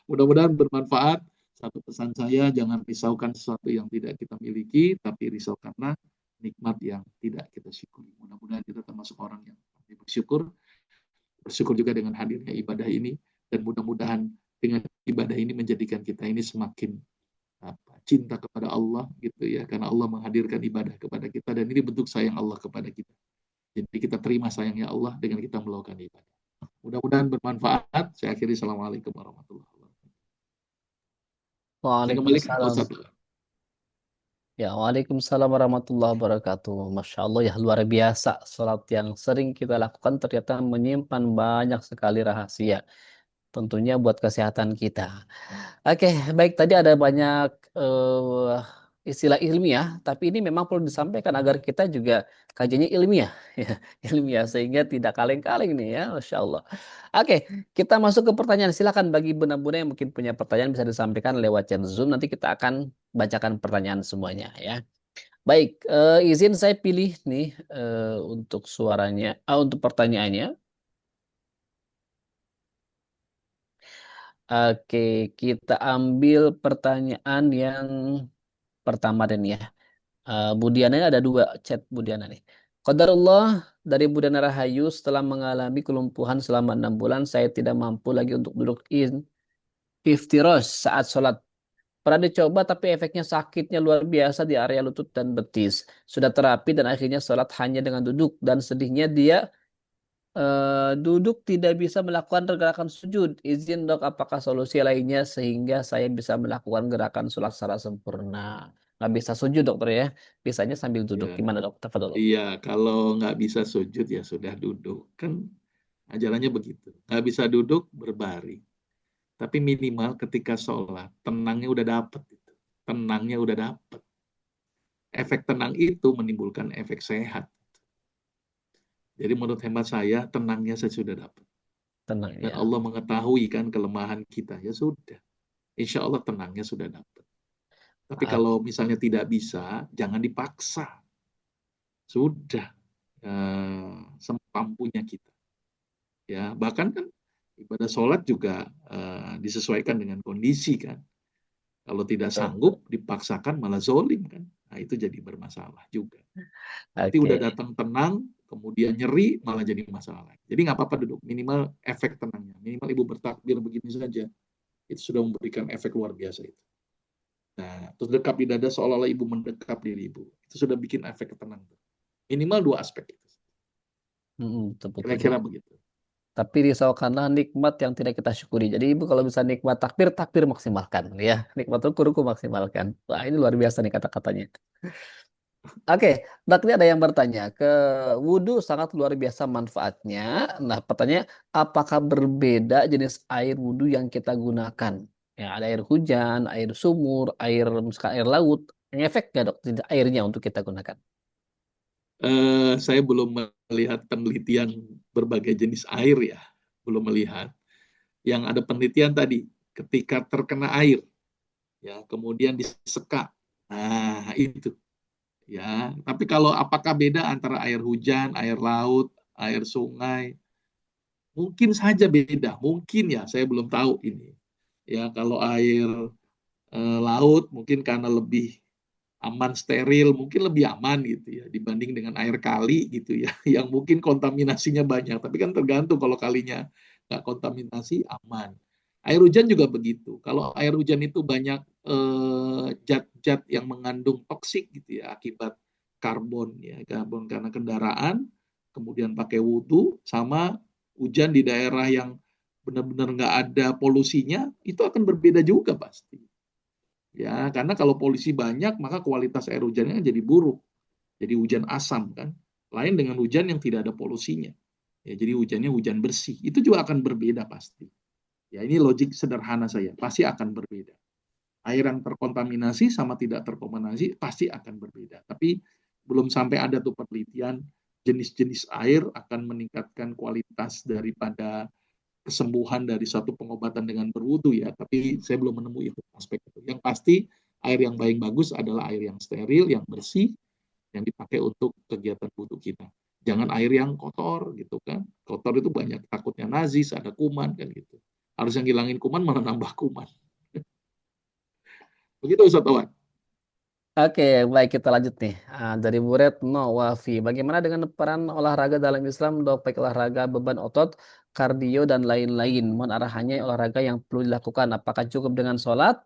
Mudah-mudahan bermanfaat. Satu pesan saya, jangan risaukan sesuatu yang tidak kita miliki, tapi risaukanlah nikmat yang tidak kita syukuri. Mudah-mudahan kita termasuk orang yang bersyukur. Bersyukur juga dengan hadirnya ibadah ini. Dan mudah-mudahan dengan ibadah ini menjadikan kita ini semakin cinta kepada Allah gitu ya. Karena Allah menghadirkan ibadah kepada kita. Dan ini bentuk sayang Allah kepada kita. Jadi kita terima sayangnya Allah dengan kita melakukan ibadah. Mudah-mudahan bermanfaat. Saya akhiri. Assalamualaikum warahmatullahi wabarakatuh. Saya kembali ke Waalaikumsalam. Ustaz. Ya, waalaikumsalam warahmatullahi wabarakatuh. Masya Allah ya, luar biasa. Salat yang sering kita lakukan ternyata menyimpan banyak sekali rahasia. Tentunya buat kesehatan kita. Oke, baik. Tadi ada banyak istilah ilmiah, tapi ini memang perlu disampaikan agar kita juga kajiannya ilmiah, ya, ilmiah sehingga tidak kaleng-kaleng nih ya, Masya Allah. Oke, kita masuk ke pertanyaan. Silakan bagi bunda-bunda yang mungkin punya pertanyaan bisa disampaikan lewat chat Zoom. Nanti kita akan bacakan pertanyaan semuanya ya. Baik, izin saya pilih nih untuk suaranya, untuk pertanyaannya. Oke, kita ambil pertanyaan yang pertama dan ya. Budiana ini ada dua chat Budiana nih. Qadarullah dari Budiana Rahayu setelah mengalami kelumpuhan selama 6 bulan saya tidak mampu lagi untuk duduk iftirosh saat sholat. Pernah dicoba tapi efeknya sakitnya luar biasa di area lutut dan betis. Sudah terapi dan akhirnya sholat hanya dengan duduk dan sedihnya dia duduk tidak bisa melakukan gerakan sujud. Izin dok, apakah solusi lainnya sehingga saya bisa melakukan gerakan sholat secara sempurna? Nggak bisa sujud dokter ya? Bisanya sambil duduk. Ya, Gimana dok? Tafadhol. iya, kalau nggak bisa sujud ya sudah duduk. Kan ajarannya begitu. Nggak bisa duduk, berbaring. Tapi minimal ketika sholat, tenangnya udah dapet. Tenangnya udah dapet. Efek tenang itu menimbulkan efek sehat. Jadi menurut hemat saya, tenangnya saya sudah dapat. Tenang Dan ya. Allah mengetahui kan kelemahan kita. Ya sudah. Insya Allah tenangnya sudah dapat. Tapi Ah, kalau misalnya tidak bisa, jangan dipaksa. Sudah. Semampunya kita. Ya, bahkan kan ibadah sholat juga disesuaikan dengan kondisi kan. Kalau tidak Betul. sanggup, dipaksakan malah zolim kan. Nah, itu jadi bermasalah juga. Nanti Oke. udah datang tenang, kemudian nyeri, malah jadi masalah. Jadi nggak apa-apa duduk, minimal efek tenangnya. Minimal ibu bertakbir begini saja, itu sudah memberikan efek luar biasa itu. Nah, terus dekap di dada seolah-olah ibu mendekap diri ibu. Itu sudah bikin efek tenang. Minimal 2 aspek itu. Betul-betul. Kira-kira begitu. Tapi risau karena nikmat yang tidak kita syukuri. Jadi ibu kalau bisa nikmat takbir, takbir maksimalkan ya. Nikmat ruku maksimalkan. Wah ini luar biasa nih kata-katanya. Oke, Dak, ini ada yang bertanya ke wudhu sangat luar biasa manfaatnya. Nah, pertanyaan apakah berbeda jenis air wudhu yang kita gunakan? Ya, ada air hujan, air sumur, air misalkan air laut. Ngefek nggak dok airnya untuk kita gunakan? Saya belum melihat penelitian berbagai jenis air ya, belum melihat. Yang ada penelitian tadi, ketika terkena air, ya kemudian diseka. Nah, itu. Ya, tapi kalau apakah beda antara air hujan, air laut, air sungai? Mungkin saja beda, mungkin ya, saya belum tahu ini. Ya, kalau air laut mungkin karena lebih aman steril, mungkin lebih aman gitu ya dibanding dengan air kali gitu ya, yang mungkin kontaminasinya banyak. Tapi kan tergantung, kalau kalinya nggak kontaminasi aman. Air hujan juga begitu. Kalau air hujan itu banyak zat-zat yang mengandung toksik gitu ya akibat karbon ya, karbon karena kendaraan, kemudian pakai wudhu, sama hujan di daerah yang benar-benar nggak ada polusinya, itu akan berbeda juga pasti. Ya, karena kalau polusi banyak, maka kualitas air hujannya jadi buruk. Jadi hujan asam kan. Lain dengan hujan yang tidak ada polusinya. Ya, jadi hujannya hujan bersih. Itu juga akan berbeda pasti. Ya, ini logik sederhana saya. Pasti akan berbeda. Air yang terkontaminasi sama tidak terkontaminasi pasti akan berbeda. Tapi belum sampai ada tuh penelitian jenis-jenis air akan meningkatkan kualitas daripada kesembuhan dari suatu pengobatan dengan berwudu ya, tapi saya belum menemui itu aspek itu. Yang pasti air yang paling bagus adalah air yang steril, yang bersih, yang dipakai untuk kegiatan wudu kita. Jangan air yang kotor gitu kan. Kotor itu banyak takutnya nazis, ada kuman kan gitu. Harus yang ngilangin kuman malah nambah kuman. Begitu Ustaz Awan. Oke, baik kita lanjut nih. Dari Bu Retno Wafi, bagaimana dengan peran olahraga dalam Islam, dok? Baik olahraga beban otot, kardio dan lain-lain. Mohon arahannya olahraga yang perlu dilakukan. Apakah cukup dengan sholat?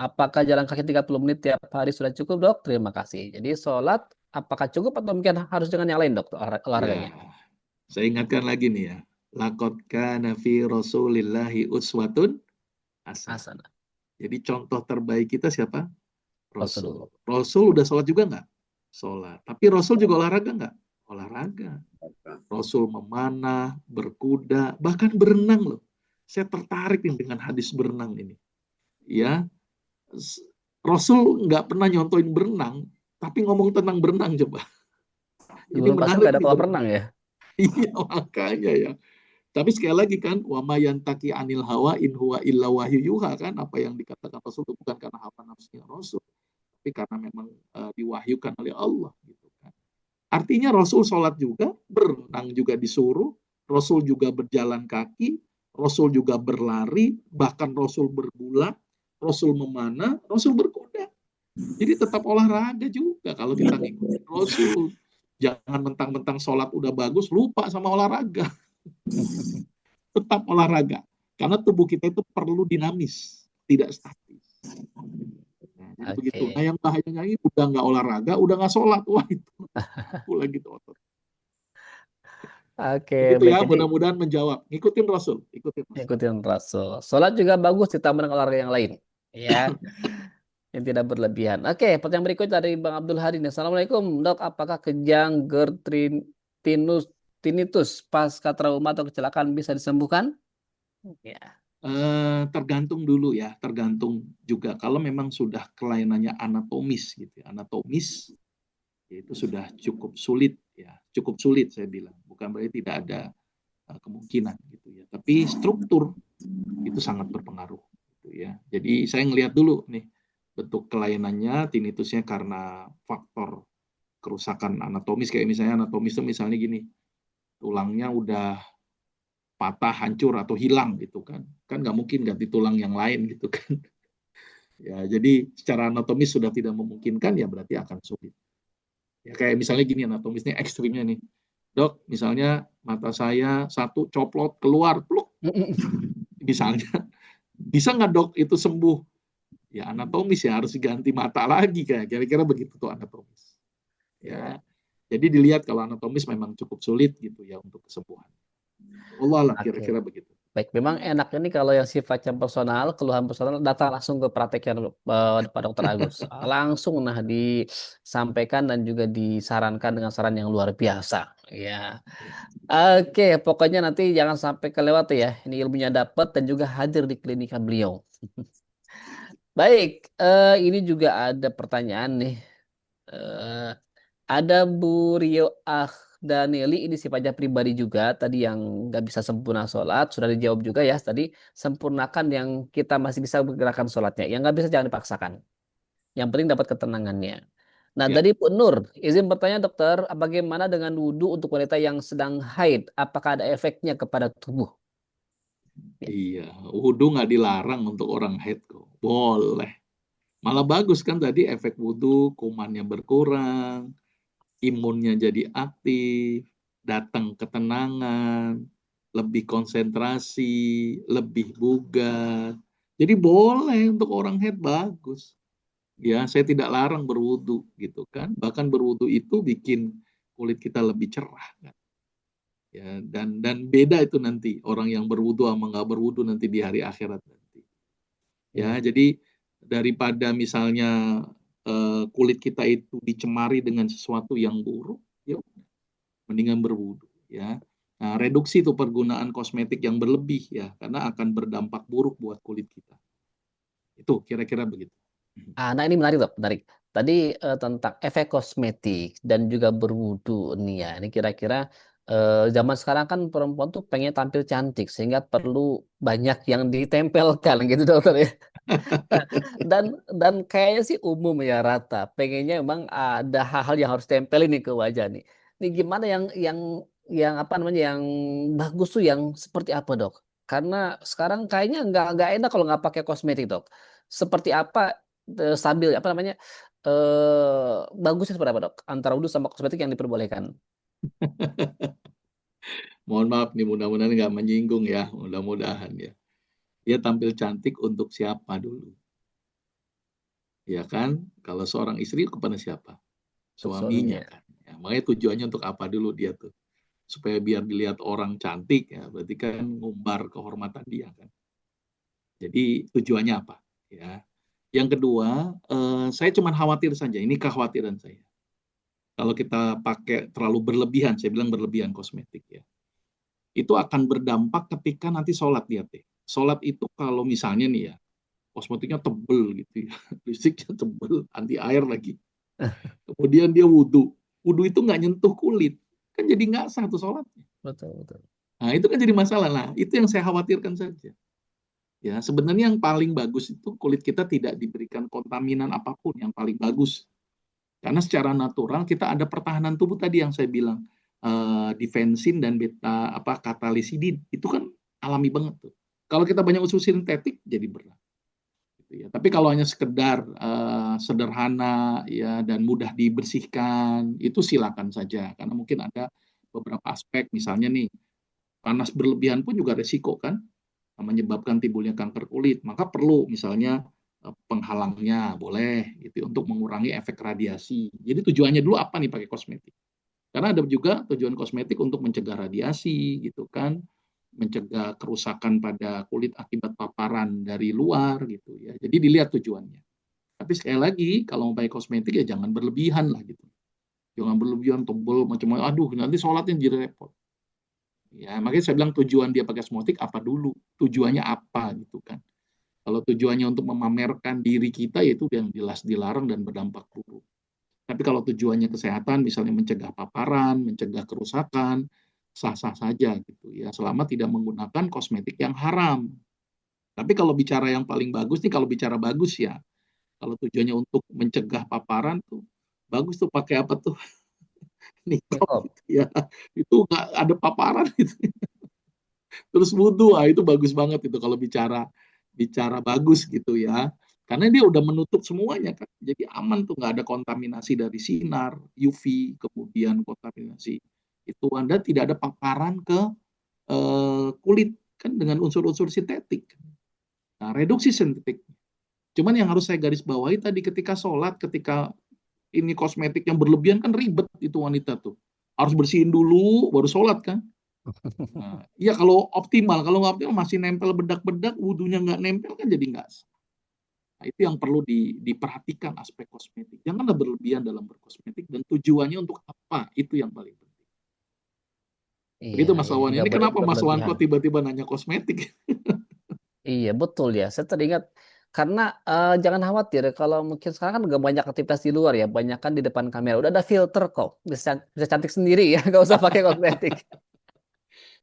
Apakah jalan kaki 30 menit tiap hari sudah cukup, dok? Terima kasih. Jadi sholat, apakah cukup atau mungkin harus dengan yang lain, dok, olahraganya? Ya, saya ingatkan lagi nih ya. Laqad kana fi Rasulillahi uswatun hasanah. Asana. Jadi contoh terbaik kita siapa? Rasul. Rasulullah. Rasul udah sholat juga nggak? Sholat. Tapi Rasul juga olahraga nggak? Olahraga. Rasul memanah, berkuda, bahkan berenang loh. Saya tertarik nih dengan hadis berenang ini. Ya, Rasul nggak pernah nyontoin berenang, tapi ngomong tentang berenang coba. Ini Sebelum pasang menarik nggak ada nih kolam berenang. renang ya? Iya makanya ya. Tapi sekali lagi kan, wa mayantaki anil hawa in huwa illa wahyu yuha kan, apa yang dikatakan Rasul itu bukan karena hawa nafsunya Rasul, tapi karena memang diwahyukan oleh Allah gitu kan. Artinya Rasul sholat juga, berenang juga disuruh, Rasul juga berjalan kaki, Rasul juga berlari, bahkan Rasul bergulat, Rasul memanah, Rasul berkuda. Jadi tetap olahraga juga kalau kita ngikutin Rasul. Jangan mentang-mentang sholat udah bagus, lupa sama olahraga. Tetap olahraga. Karena tubuh kita itu perlu dinamis, tidak statis. Nah, jadi begitu. Nah, Oke. yang bahayanya ini udah nggak olahraga, udah nggak sholat. Wah, itu aku lagi otot. Oke, Begitu baik. ya, Jadi mudah-mudahan menjawab. Ikutin Rasul, ikutin Rasul. ikutin Rasul. Sholat juga bagus ditambah dengan olahraga yang lain. Ya. Yang tidak berlebihan. Oke, pertanyaan berikut dari Bang Abdul Hadi. Assalamualaikum, dok. Apakah kejang, GERD, tinnitus pasca trauma atau kecelakaan bisa disembuhkan? Ya. Tergantung dulu ya, tergantung juga. Kalau memang sudah kelainannya anatomis gitu, ya, anatomis itu sudah cukup sulit ya, cukup sulit saya bilang. Bukan berarti tidak ada kemungkinan gitu ya. Tapi struktur itu sangat berpengaruh gitu ya. Jadi saya ngelihat dulu nih bentuk kelainannya, tinnitusnya karena faktor kerusakan anatomis, kayak misalnya anatomis itu misalnya gini, tulangnya udah patah, hancur atau hilang gitu kan nggak mungkin ganti tulang yang lain gitu kan. Ya jadi secara anatomis sudah tidak memungkinkan, ya berarti akan sulit. Ya kayak misalnya gini, anatomisnya ekstrimnya nih, dok, misalnya mata saya satu coplot keluar pluk misalnya, bisa nggak dok itu sembuh? Ya anatomis ya, harus diganti mata lagi, kayak kira-kira begitu tuh anatomis ya. Jadi dilihat kalau anatomis memang cukup sulit gitu ya untuk kesembuhan. Allah lah, Oke. kira-kira begitu. Baik, memang enak ini kalau yang sifatnya personal, keluhan personal, datang langsung ke prakteknya Pak Dokter Agus. Langsung disampaikan dan juga disarankan dengan saran yang luar biasa. Ya, oke, pokoknya nanti jangan sampai kelewat ya. Ini ilmunya dapat dan juga hadir di klinika beliau. Baik, ini juga ada pertanyaan nih. Eh, ada Bu Rio Danieli, ini sifatnya pribadi juga. Tadi yang nggak bisa sempurna sholat, sudah dijawab juga ya. Tadi sempurnakan yang kita masih bisa bergerakan sholatnya. Yang nggak bisa jangan dipaksakan. Yang penting dapat ketenangannya. Nah, Ya, tadi Bu Nur, izin bertanya dokter, bagaimana dengan wudhu untuk wanita yang sedang haid? Apakah ada efeknya kepada tubuh? iya, wudhu nggak dilarang untuk orang haid kok. Boleh. Malah bagus kan tadi efek wudhu, kumannya berkurang, imunnya jadi aktif, datang ketenangan, lebih konsentrasi, lebih bugar. Jadi boleh untuk orang haid, bagus. Ya, saya tidak larang berwudhu gitu kan. Bahkan berwudhu itu bikin kulit kita lebih cerah kan. Ya, dan beda itu nanti orang yang berwudhu sama nggak berwudhu nanti di hari akhirat nanti. Ya, jadi daripada misalnya kulit kita itu dicemari dengan sesuatu yang buruk, ya mendingan berwudhu ya. Nah, reduksi itu penggunaan kosmetik yang berlebih ya, karena akan berdampak buruk buat kulit kita. Itu kira-kira begitu. Nah ini menarik dok, menarik. Tadi tentang efek kosmetik dan juga berwudu nih ya. Ini kira-kira zaman sekarang kan perempuan tuh pengen tampil cantik sehingga perlu banyak yang ditempelkan gitu dokter ya. Dan kayaknya sih umum ya rata. Pengennya memang ada hal-hal yang harus tempelin nih ke wajah nih. Ini gimana yang apa namanya yang bagus tuh yang seperti apa dok? Karena sekarang kayaknya nggak enak kalau nggak pakai kosmetik dok. Seperti apa stabil apa namanya bagusnya seperti apa dok? Antara wudhu sama kosmetik yang diperbolehkan. Mohon maaf nih, mudah-mudahan nggak menyinggung ya, mudah-mudahan ya. Dia tampil cantik untuk siapa dulu? Ya kan? Kalau seorang istri kepada siapa? Untuk Suaminya suaminya. kan. Ya, makanya tujuannya untuk apa dulu dia tuh? Supaya biar dilihat orang cantik ya, berarti kan ngumbar kehormatan dia kan. Jadi tujuannya apa? Ya. Yang kedua, saya cuma khawatir saja, ini kekhawatiran saya. Kalau kita pakai terlalu berlebihan, saya bilang berlebihan kosmetik ya, itu akan berdampak ketika nanti sholat, lihat deh. Sholat itu kalau misalnya nih ya, kosmetiknya tebel gitu ya, listriknya tebel, anti air lagi. Kemudian dia wudhu. Wudhu itu nggak nyentuh kulit. Kan jadi nggak sah tuh sholatnya. Betul, betul. Nah, itu kan jadi masalah. Nah, itu yang saya khawatirkan saja. Ya, sebenarnya yang paling bagus itu kulit kita tidak diberikan kontaminan apapun, yang paling bagus. Karena secara natural kita ada pertahanan tubuh tadi yang saya bilang, defensin dan beta apa katalisidin. Itu kan alami banget tuh. Kalau kita banyak usus sintetik jadi berat. Gitu ya. Tapi kalau hanya sekedar sederhana ya dan mudah dibersihkan, itu silakan saja. Karena mungkin ada beberapa aspek, misalnya nih, panas berlebihan pun juga resiko kan, menyebabkan timbulnya kanker kulit. Maka perlu misalnya penghalangnya boleh gitu untuk mengurangi efek radiasi. Jadi tujuannya dulu apa nih pakai kosmetik? Karena ada juga tujuan kosmetik untuk mencegah radiasi gitu kan, mencegah kerusakan pada kulit akibat paparan dari luar gitu ya. Jadi dilihat tujuannya. Tapi sekali lagi kalau mau pakai kosmetik ya jangan berlebihan lah gitu. Jangan berlebihan tebel macam-macam. Aduh, nanti sholatnya jadi repot. Ya, makanya saya bilang tujuan dia pakai kosmetik apa dulu? Tujuannya apa gitu kan? Kalau tujuannya untuk memamerkan diri kita, ya itu yang jelas dilarang dan berdampak buruk. Tapi Tapi kalau tujuannya kesehatan, misalnya mencegah paparan, mencegah kerusakan, sah-sah saja gitu ya, selama tidak menggunakan kosmetik yang haram. Tapi kalau bicara yang paling bagus nih, kalau bicara bagus ya, kalau tujuannya untuk mencegah paparan tuh, bagus tuh pakai apa tuh? Niqab Niqab. gitu ya. Itu nggak ada paparan gitu. Terus wudhu, itu bagus banget itu kalau bicara bicara bagus gitu ya. Karena dia udah menutup semuanya kan. Jadi aman tuh, nggak ada kontaminasi dari sinar UV, kemudian kontaminasi itu Anda tidak ada paparan ke kulit kan dengan unsur-unsur sintetik. Nah, reduksi sintetik. Cuman yang harus saya garis bawahi tadi ketika sholat, ketika ini kosmetik yang berlebihan kan ribet itu wanita tuh. Harus bersihin dulu, baru sholat kan. Nah, ya kalau optimal, kalau nggak optimal masih nempel bedak-bedak, wudhunya nggak nempel kan jadi nggak sah. Nah, itu yang perlu diperhatikan aspek kosmetik. Janganlah berlebihan dalam berkosmetik dan tujuannya untuk apa, itu yang paling penting. Iya, Begitu Mas iya, jadi Wawan. Ini nggak boleh kenapa Mas Wawan berlebihan. kok tiba-tiba nanya kosmetik? Iya, betul ya. Saya teringat karena jangan khawatir kalau mungkin sekarang kan nggak banyak aktivitas di luar ya, banyak kan di depan kamera. Udah ada filter kok, bisa cantik sendiri ya, nggak usah pakai kosmetik.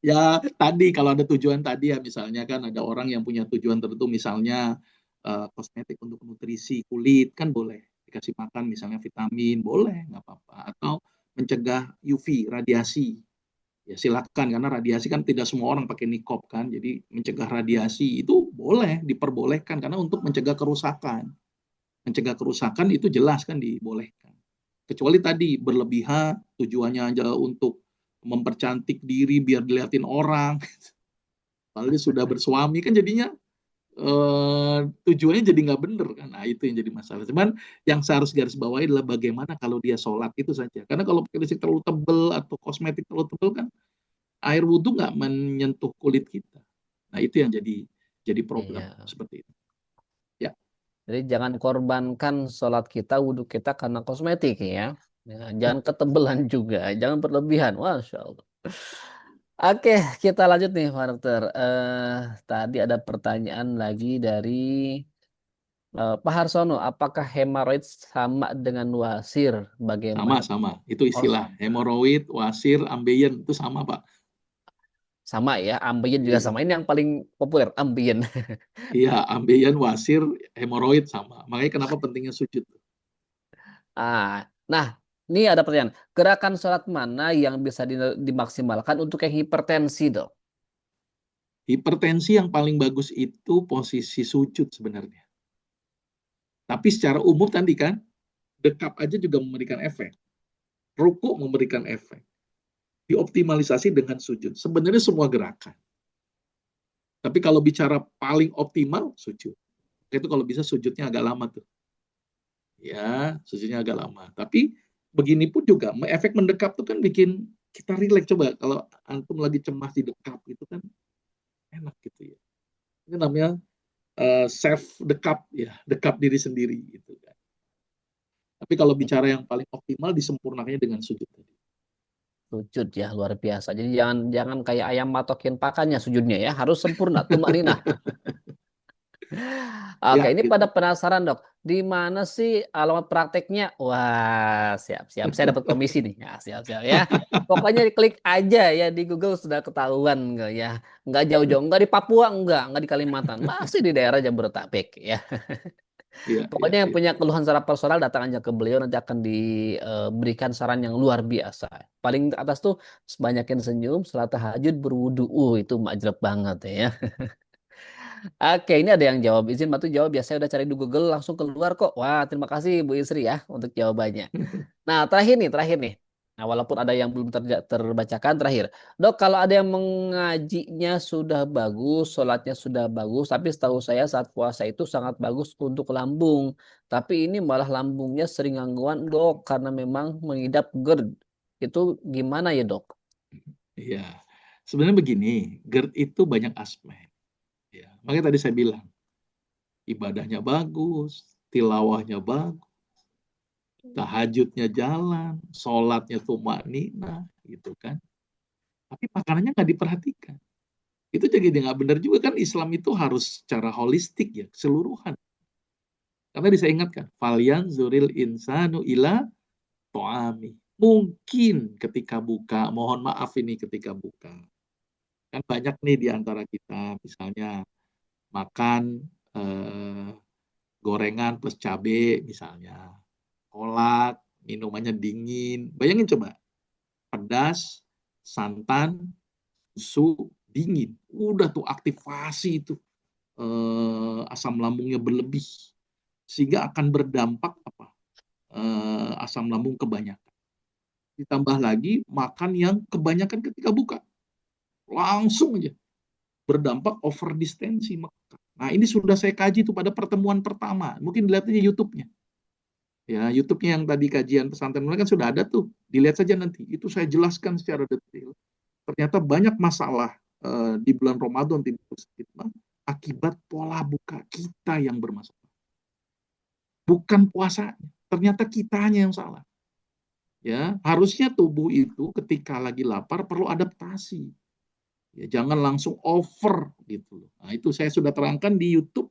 Ya tadi kalau ada tujuan tadi ya, misalnya kan ada orang yang punya tujuan tertentu, misalnya kosmetik untuk nutrisi kulit kan boleh dikasih makan, misalnya vitamin boleh, nggak apa-apa, atau mencegah UV radiasi ya silakan, karena radiasi kan tidak semua orang pakai niqab kan, jadi mencegah radiasi itu boleh, diperbolehkan karena untuk mencegah kerusakan itu jelas kan dibolehkan, kecuali tadi berlebihan tujuannya aja untuk mempercantik diri biar dilihatin orang, padahal dia sudah bersuami kan jadinya tujuannya jadi nggak bener kan. Nah itu yang jadi masalah. Cuman yang saya harus garis bawahi adalah bagaimana kalau dia sholat itu saja. Karena kalau pakai lipstik terlalu tebel atau kosmetik terlalu tebel kan air wudhu nggak menyentuh kulit kita. Nah itu yang jadi problem Iya. seperti itu. Ya, Jadi jangan korbankan sholat kita, wudhu kita karena kosmetik ya. Ya, jangan ketebelan juga, jangan berlebihan. Masya Allah. Oke, kita lanjut nih, Pak Dokter. Tadi ada pertanyaan lagi dari Pak Harsono. Apakah hemoroid sama dengan wasir? Bagaimana? sama-sama. Itu Oh, istilah hemoroid, wasir, ambeien itu sama Pak. sama ya. Ambien juga Iya, sama. Ini yang paling populer, ambien. iya, ambeien, wasir, hemoroid sama. Makanya kenapa pentingnya sujud. Nah, ini ada pertanyaan. Gerakan sholat mana yang bisa dimaksimalkan untuk yang hipertensi, dok? Hipertensi yang paling bagus itu posisi sujud sebenarnya. Tapi secara umum tadi kan, dekap aja juga memberikan efek. Ruku memberikan efek. Dioptimalisasi dengan sujud. Sebenarnya semua gerakan. Tapi kalau bicara paling optimal, sujud. Itu kalau bisa sujudnya agak lama tuh. Ya, sujudnya agak lama. Tapi begini pun juga, efek mendekap tuh kan bikin kita rileks. Coba kalau antum lagi cemas di dekap, itu kan enak gitu ya. Ini namanya self dekap ya, dekap diri sendiri gitu kan. Tapi kalau bicara yang paling optimal disempurnakannya dengan sujud tadi. Sujud ya, luar biasa. Jadi jangan jangan kayak ayam matokin pakannya sujudnya ya. Harus sempurna, tumanina. Oke, Ya, ini pada gitu. penasaran dok, di mana sih alamat prakteknya? Wah, siap, siap. Saya dapat komisi nih. Ya, siap, siap ya. Pokoknya klik aja ya di Google sudah ketahuan nggak ya. Nggak jauh-jauh, nggak di Papua, nggak di Kalimantan. Masih di daerah Jabodetabek ya. Iya, iya, Pokoknya yang iya. punya keluhan secara personal datang aja ke beliau nanti akan diberikan saran yang luar biasa. Paling atas tuh sebanyakin senyum, salat tahajud, berwudu. Itu majrep banget ya. Oke, ini ada yang jawab. Izin bantu jawab. Biasanya udah cari di Google langsung keluar kok. Wah, terima kasih Bu Isri ya untuk jawabannya. Nah, terakhir nih. Nah, walaupun ada yang belum terbacakan, terakhir. Dok, kalau ada yang mengajinya sudah bagus, sholatnya sudah bagus, tapi setahu saya saat puasa itu sangat bagus untuk lambung. Tapi ini malah lambungnya sering gangguan, dok, karena memang mengidap GERD. Itu gimana ya, dok? Iya. Sebenarnya begini, GERD itu banyak aspek. Ya. Makanya tadi saya bilang, ibadahnya bagus, tilawahnya bagus, tahajudnya jalan, sholatnya tumanina, gitu kan. Tapi makanannya nggak diperhatikan. Itu jadi nggak benar juga kan, Islam itu harus secara holistik ya, keseluruhan. Karena bisa ingatkan, Falyan zuril insanu ila ta'ami. Mungkin ketika buka, mohon maaf ini ketika buka. Kan banyak nih di antara kita, misalnya makan gorengan plus cabai misalnya. Kolak, minumannya dingin. Bayangin coba, pedas, santan, susu, dingin. Udah tuh aktivasi itu asam lambungnya berlebih. Sehingga akan berdampak apa? Asam lambung kebanyakan. Ditambah lagi makan yang kebanyakan ketika buka. Langsung aja berdampak over distensi makan. Nah, ini sudah saya kaji tuh pada pertemuan pertama. Mungkin dilihat aja YouTube-nya. Ya, YouTube-nya yang tadi kajian pesantren mulai kan sudah ada tuh. Dilihat saja nanti. Itu saya jelaskan secara detail. Ternyata banyak masalah di bulan Ramadan timbul fitnah akibat pola buka kita yang bermasalah. Bukan puasanya. Ternyata kitanya yang salah. Ya, harusnya tubuh itu ketika lagi lapar perlu adaptasi. Ya, jangan langsung over gitu. Nah, itu saya sudah terangkan di YouTube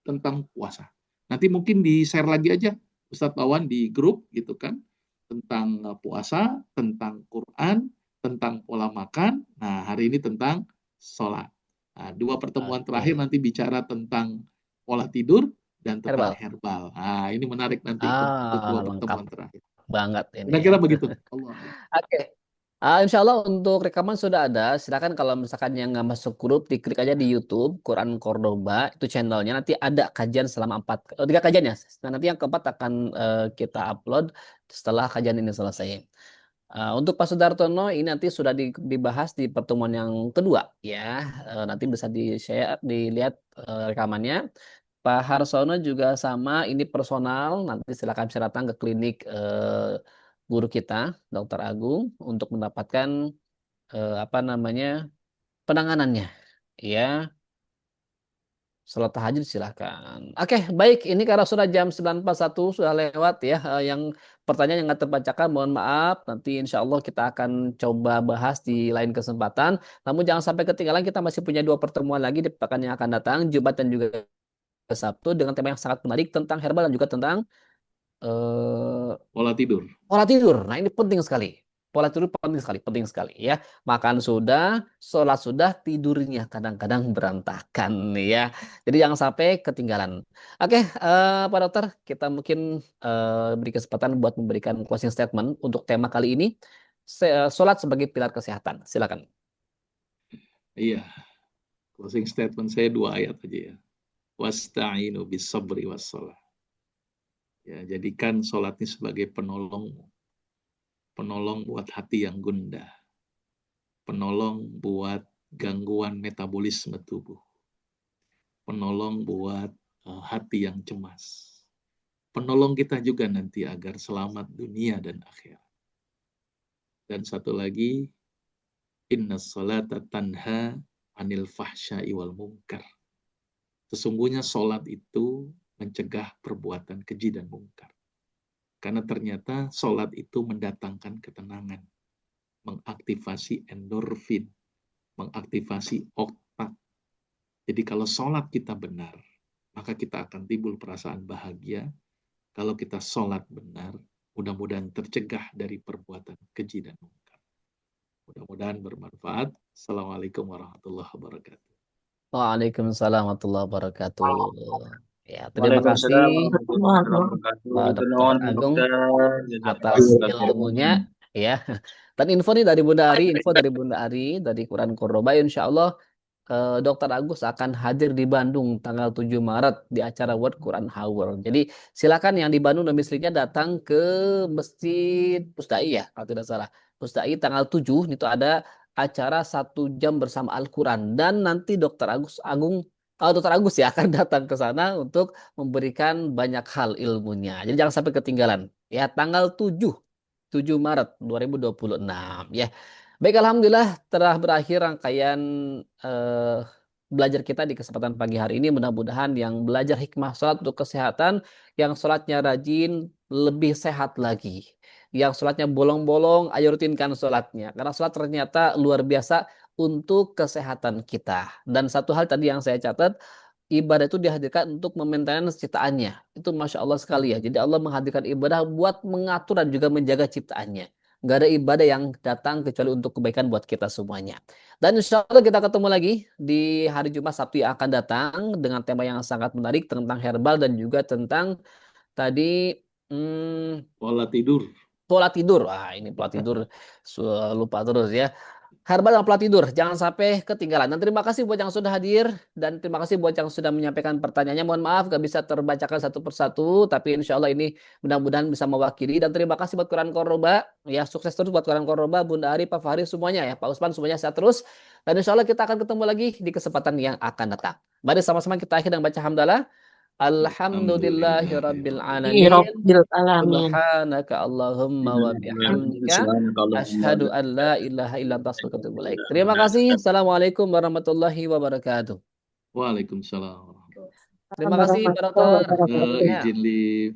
tentang puasa. Nanti mungkin di-share lagi aja Ustadz Wawan di grup gitu kan, tentang puasa, tentang Quran, tentang pola makan. Nah, hari ini tentang sholat. Nah, 2 pertemuan terakhir Oke. nanti bicara tentang pola tidur dan tentang Herbal. herbal. Nah, ini menarik nanti untuk 2 Lengkap pertemuan terakhir. banget ini ya. Kira-kira begitu. Allah. Oke. Insya Allah untuk rekaman sudah ada. Silakan kalau misalkan yang nggak masuk grup, diklik aja di YouTube Quran Cordoba itu channelnya. Nanti ada kajian selama 3 kajian ya. Nah, nanti yang keempat akan kita upload setelah kajian ini selesai. Untuk Pak Sudartono ini nanti sudah dibahas di pertemuan yang kedua ya. Nanti bisa di-share, dilihat rekamannya. Pak Harsono juga sama, ini personal. Nanti silakan bisa datang ke klinik guru kita, Dokter Agung, untuk mendapatkan apa namanya penanganannya. Ya, sholat tahajud silahkan. Oke, baik. Ini karena sudah jam 9.41 sudah lewat ya. Yang pertanyaan yang nggak terbacakan, mohon maaf. Nanti insya Allah kita akan coba bahas di lain kesempatan. Namun jangan sampai ketinggalan, kita masih punya 2 pertemuan lagi di pekan yang akan datang, Jumat dan juga Sabtu, dengan tema yang sangat menarik tentang herbal dan juga tentang Pola tidur. pola tidur. Nah, ini penting sekali. Pola tidur penting sekali ya. Makan sudah, sholat sudah, tidurnya kadang-kadang berantakan ya. Jadi jangan sampai ketinggalan. Oke, Pak Dokter, kita mungkin beri kesempatan buat memberikan closing statement untuk tema kali ini. Sholat sebagai pilar kesehatan. Silakan. Iya, closing statement saya 2 ayat aja ya. Wasta'inu bis sabri was salah. Ya, jadikan sholat ini sebagai penolong buat hati yang gundah, penolong buat gangguan metabolisme tubuh, penolong buat hati yang cemas, penolong kita juga nanti agar selamat dunia dan akhirat. Dan satu lagi, inna sholata tanha anil fahsya'i wal munkar. Sesungguhnya sholat itu mencegah perbuatan keji dan mungkar. Karena ternyata sholat itu mendatangkan ketenangan, mengaktifasi endorfin, mengaktifasi otak. Jadi kalau sholat kita benar, maka kita akan timbul perasaan bahagia. Kalau kita sholat benar, mudah-mudahan tercegah dari perbuatan keji dan mungkar. Mudah-mudahan bermanfaat. Assalamualaikum warahmatullahi wabarakatuh. Waalaikumsalam warahmatullahi wabarakatuh. Ya, terima kasih Waalaikumsalam warahmatullahi wabarakatuh. Pak Dr. Nuhun, Agung dokter. atas Jazakallahu ilmunya khairan. ya. Dan info nih dari Bunda Ari, info dari Bunda Ari dari Quran Cordoba, insya Allah Dr. Agus akan hadir di Bandung tanggal 7 Maret di acara World Quran Hour. Jadi silakan yang di Bandung dan mislinya datang ke Masjid Pusdai ya, kalau tidak salah. Pusdai tanggal 7 itu ada acara 1 jam bersama Al-Quran, dan nanti Dr. Agus ya akan datang ke sana untuk memberikan banyak hal ilmunya. Jadi jangan sampai ketinggalan. Ya, tanggal 7 Maret 2026 ya. Baik, alhamdulillah telah berakhir rangkaian eh, belajar kita di kesempatan pagi hari ini. Mudah-mudahan yang belajar hikmah sholat untuk kesehatan, yang sholatnya rajin lebih sehat lagi. Yang sholatnya bolong-bolong, ayo rutinkan sholatnya. Karena sholat ternyata luar biasa untuk kesehatan kita. Dan satu hal tadi yang saya catat, ibadah itu dihadirkan untuk memaintain ciptaannya. Itu Masya Allah sekali ya. Jadi Allah menghadirkan ibadah buat mengatur dan juga menjaga ciptaannya. Nggak ada ibadah yang datang kecuali untuk kebaikan buat kita semuanya. Dan insya Allah kita ketemu lagi di hari Jumat Sabtu yang akan datang dengan tema yang sangat menarik tentang herbal dan juga tentang tadi Pola tidur. pola tidur. Wah, ini pola tidur lupa terus ya. Herbal dan pola tidur, jangan sampai ketinggalan. Dan terima kasih buat yang sudah hadir dan terima kasih buat yang sudah menyampaikan pertanyaannya. Mohon maaf gak bisa terbacakan satu persatu, tapi insya Allah ini mudah-mudahan bisa mewakili. Dan terima kasih buat Quran Koroba, ya sukses terus buat Quran Koroba, Bunda Ari, Pak Fahri semuanya ya, Pak Usman semuanya sehat terus. Dan insya Allah kita akan ketemu lagi di kesempatan yang akan datang. Mari sama-sama kita akhir dengan baca hamdalah. Alhamdulillahi rabbil alamin. Rabbil alamin. Subhanaka Allahumma wa bihamdika asyhadu an la ilaha illa anta astaghfiruka wa atubu ilaik. Terima kasih. Assalamualaikum warahmatullahi wabarakatuh. Waalaikumsalam. Terima kasih Pak Dokter. Ya. Izin live.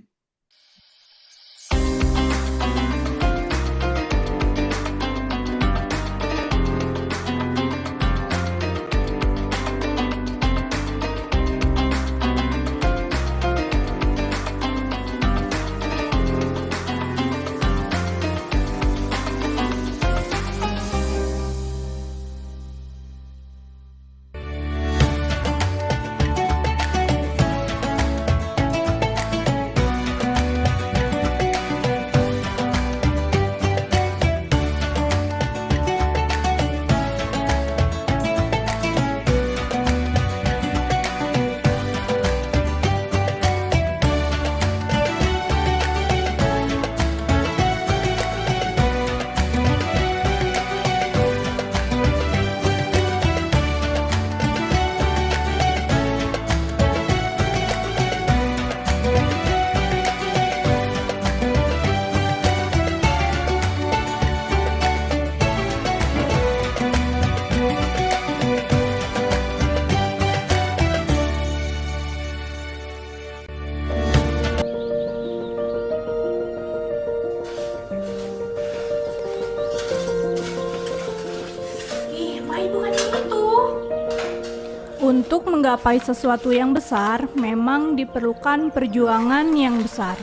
Untuk menggapai sesuatu yang besar, memang diperlukan perjuangan yang besar,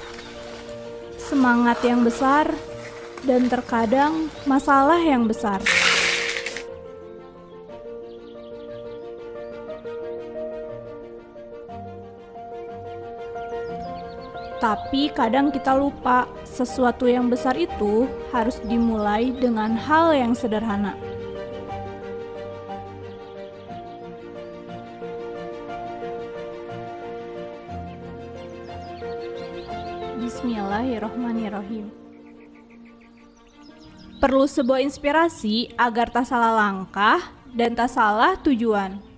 semangat yang besar, dan terkadang masalah yang besar. Tapi kadang kita lupa, sesuatu yang besar itu harus dimulai dengan hal yang sederhana. Bismillahirrohmanirrohim. Perlu sebuah inspirasi agar tak salah langkah dan tak salah tujuan.